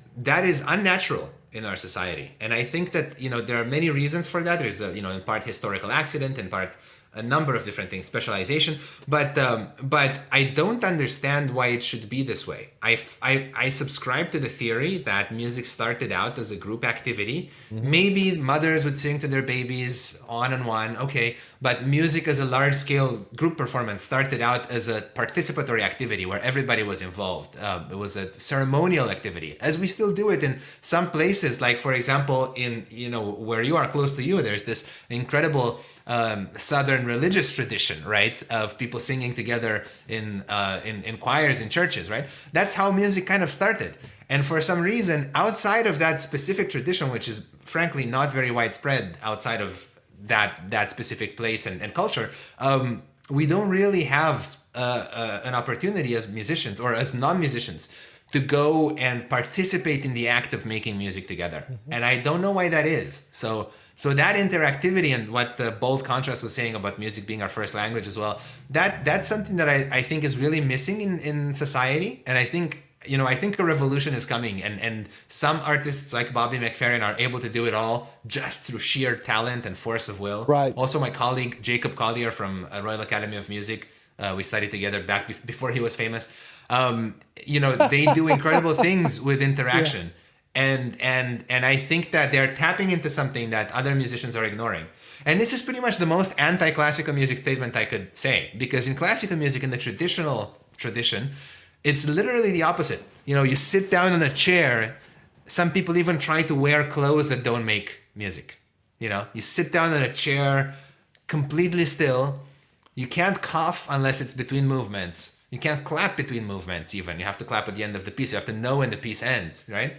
unnatural in our society. And I think that, there are many reasons for that. There's in part historical accident, in part a number of different things, specialization, but I don't understand why it should be this way. I subscribe to the theory that music started out as a group activity. Mm-hmm. Maybe mothers would sing to their babies on and on, okay, but music as a large-scale group performance started out as a participatory activity where everybody was involved. It was a ceremonial activity, as we still do it in some places. Like, for example, in where you are close to you, there's this incredible Southern religious tradition, right, of people singing together in choirs in churches, right? That's how music kind of started. And for some reason, outside of that specific tradition, which is frankly not very widespread outside of that specific place and culture, we don't really have an opportunity as musicians or as non-musicians to go and participate in the act of making music together. Mm-hmm. And I don't know why that is. So that interactivity and what the bold contrast was saying about music being our first language as well, that's something that I think is really missing in society. And I think a revolution is coming, and some artists like Bobby McFerrin are able to do it all just through sheer talent and force of will. Right. Also, my colleague Jacob Collier from Royal Academy of Music, we studied together back before he was famous. They do incredible things with interaction. Yeah. And I think that they're tapping into something that other musicians are ignoring. And this is pretty much the most anti-classical music statement I could say, because in classical music, in the traditional tradition, it's literally the opposite. You sit down in a chair. Some people even try to wear clothes that don't make music. You sit down in a chair completely still. You can't cough unless it's between movements. You can't clap between movements even. You have to clap at the end of the piece. You have to know when the piece ends, right?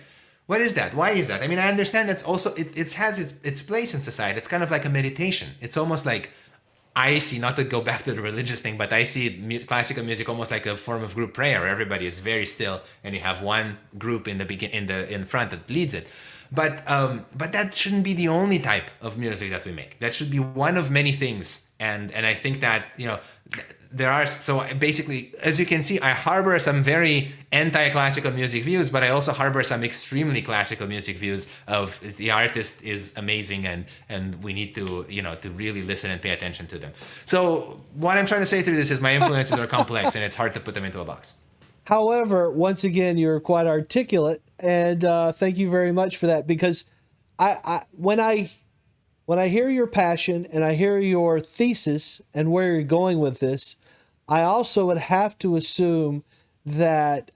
What is that? Why is that? I mean, I understand that's also, it has its place in society. It's kind of like a meditation. It's almost like, I see, not to go back to the religious thing, but I see classical music almost like a form of group prayer where everybody is very still and you have one group in front that leads it. But that shouldn't be the only type of music that we make. That should be one of many things and I think that there are, so basically, as you can see, I harbor some very anti-classical music views, but I also harbor some extremely classical music views of the artist is amazing, and we need to to really listen and pay attention to them. So what I'm trying to say through this is my influences are complex, and it's hard to put them into a box. However, once again, you're quite articulate, and thank you very much for that. Because when I hear your passion and I hear your thesis and where you're going with this, I also would have to assume that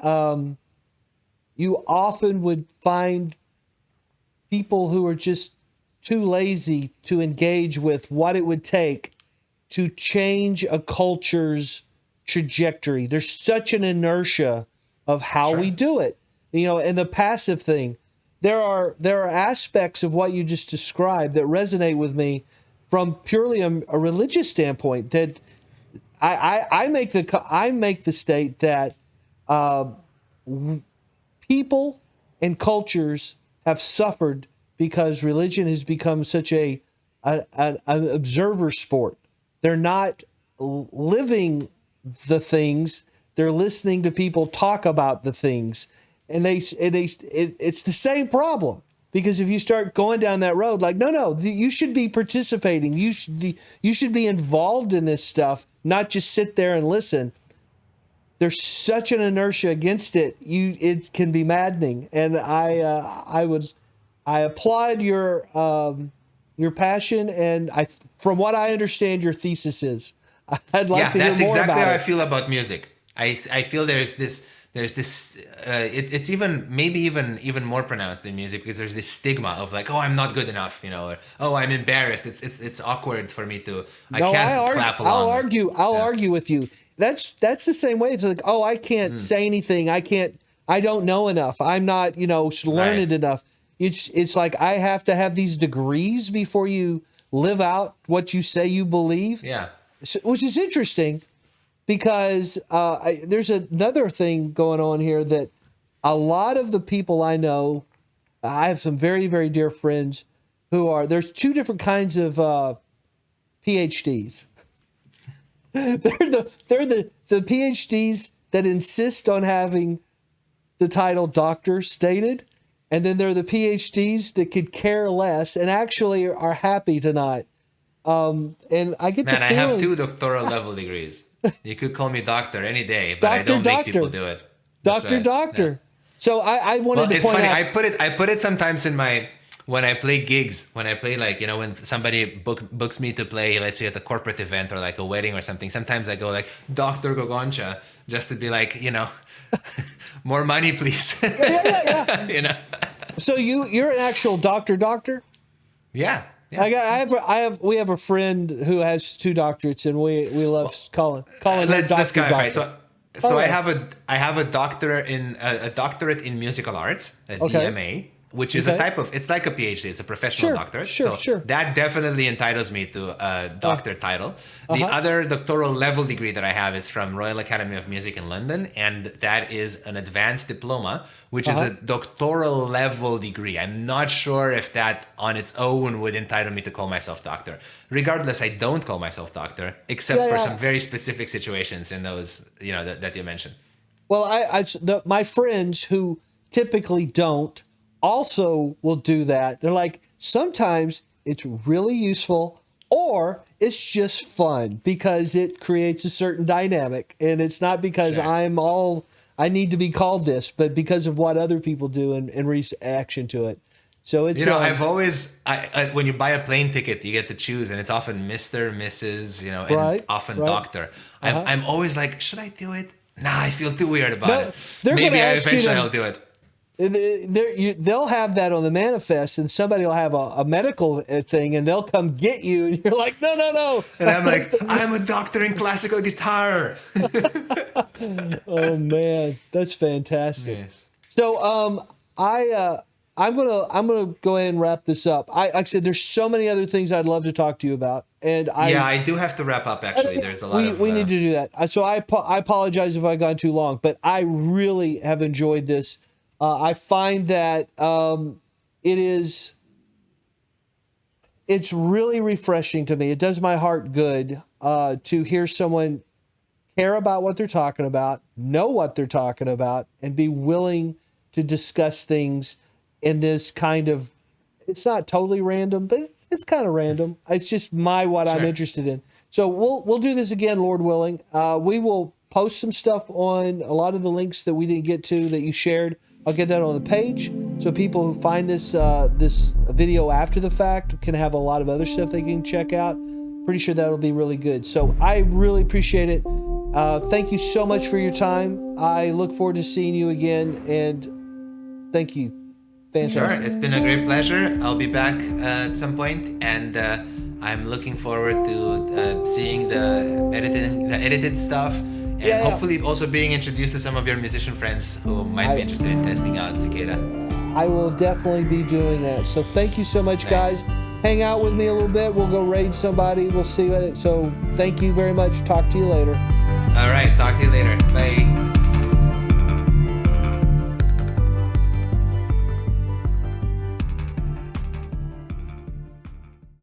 you often would find people who are just too lazy to engage with what it would take to change a culture's trajectory. There's such an inertia of how we do it, and the passive thing. There are aspects of what you just described that resonate with me from purely a religious standpoint. That I make the state that people and cultures have suffered because religion has become such an observer sport. They're not living the things, they're listening to people talk about the things, and it's the same problem. Because if you start going down that road, like, no, you should be participating. You should be involved in this stuff, not just sit there and listen. There's such an inertia against it. It can be maddening. And I applaud your passion, and from what I understand, your thesis is. I'd like to hear more about it. That's exactly how I feel about music. I feel there's this it's maybe even more pronounced in music, because there's this stigma of like, oh, I'm not good enough, or oh, I'm embarrassed. It's awkward for me to. I can't clap along. I'll argue with you. That's the same way. It's like, oh, I can't say anything. I don't know enough. I'm not learned enough. It's like I have to have these degrees before you live out what you say you believe. Yeah. Which is interesting. Because there's another thing going on here that a lot of the people I know, I have some very, very dear friends there's two different kinds of PhDs. They're the PhDs that insist on having the title doctor stated, and then there are the PhDs that could care less and actually are happy to not. And I get the feeling, I have 2 doctoral level degrees. You could call me doctor any day, but I don't make people do it. Doctor. Yeah. So I wanted to point out. I put it sometimes in when I play gigs, when I play when somebody books me to play, let's say at a corporate event or like a wedding or something. Sometimes I go like Dr. Gogoncea, just to be like, more money, please. Yeah. So you're an actual doctor? Yeah. Yeah. We have a friend who has 2 doctorates, and we love calling him doctor. So I have a doctorate in musical arts, a DMA, which is a type of, it's like a PhD, it's a professional doctorate. Sure. That definitely entitles me to a doctor title. The other doctoral level degree that I have is from Royal Academy of Music in London, and that is an advanced diploma, which is a doctoral level degree. I'm not sure if that on its own would entitle me to call myself doctor. Regardless, I don't call myself doctor, except for some very specific situations in those, that you mentioned. Well, my friends who typically don't also will do that. They're like, sometimes it's really useful, or it's just fun because it creates a certain dynamic, and it's not because I need to be called this, but because of what other people do in reaction to it. So it's I've always when you buy a plane ticket, you get to choose, and it's often Mr., Mrs., and often doctor. I'm always like, should I do it? Nah, I feel too weird about it. Maybe eventually I'll do it. They'll have that on the manifest, and somebody will have a medical thing, and they'll come get you, and you're like, no. And I'm like, I'm a doctor in classical guitar. Oh man, that's fantastic. Yes. So I'm gonna go ahead and wrap this up. Like I said, there's so many other things I'd love to talk to you about, and I do have to wrap up. Actually, there's a lot. We need to do that. So I apologize if I got too long, but I really have enjoyed this. I find that it is it's really refreshing to me. It does my heart good to hear someone care about what they're talking about, know what they're talking about, and be willing to discuss things in this kind of, it's not totally random, but it's kind of random. It's just what I'm interested in. So we'll do this again, Lord willing. We will post some stuff on a lot of the links that we didn't get to that you shared. I'll get that on the page, so people who find this this video after the fact can have a lot of other stuff they can check out. Pretty sure that'll be really good. So I really appreciate it. Thank you so much for your time. I look forward to seeing you again, and thank you. Fantastic. Sure, it's been a great pleasure. I'll be back at some point, and I'm looking forward to seeing the edited stuff, and hopefully also being introduced to some of your musician friends who might be interested in testing out cicada. I will definitely be doing that. So thank you so much, guys. Hang out with me a little bit. We'll go raid somebody. We'll see what it. So thank you very much. Talk to you later. All right, talk to you later. Bye.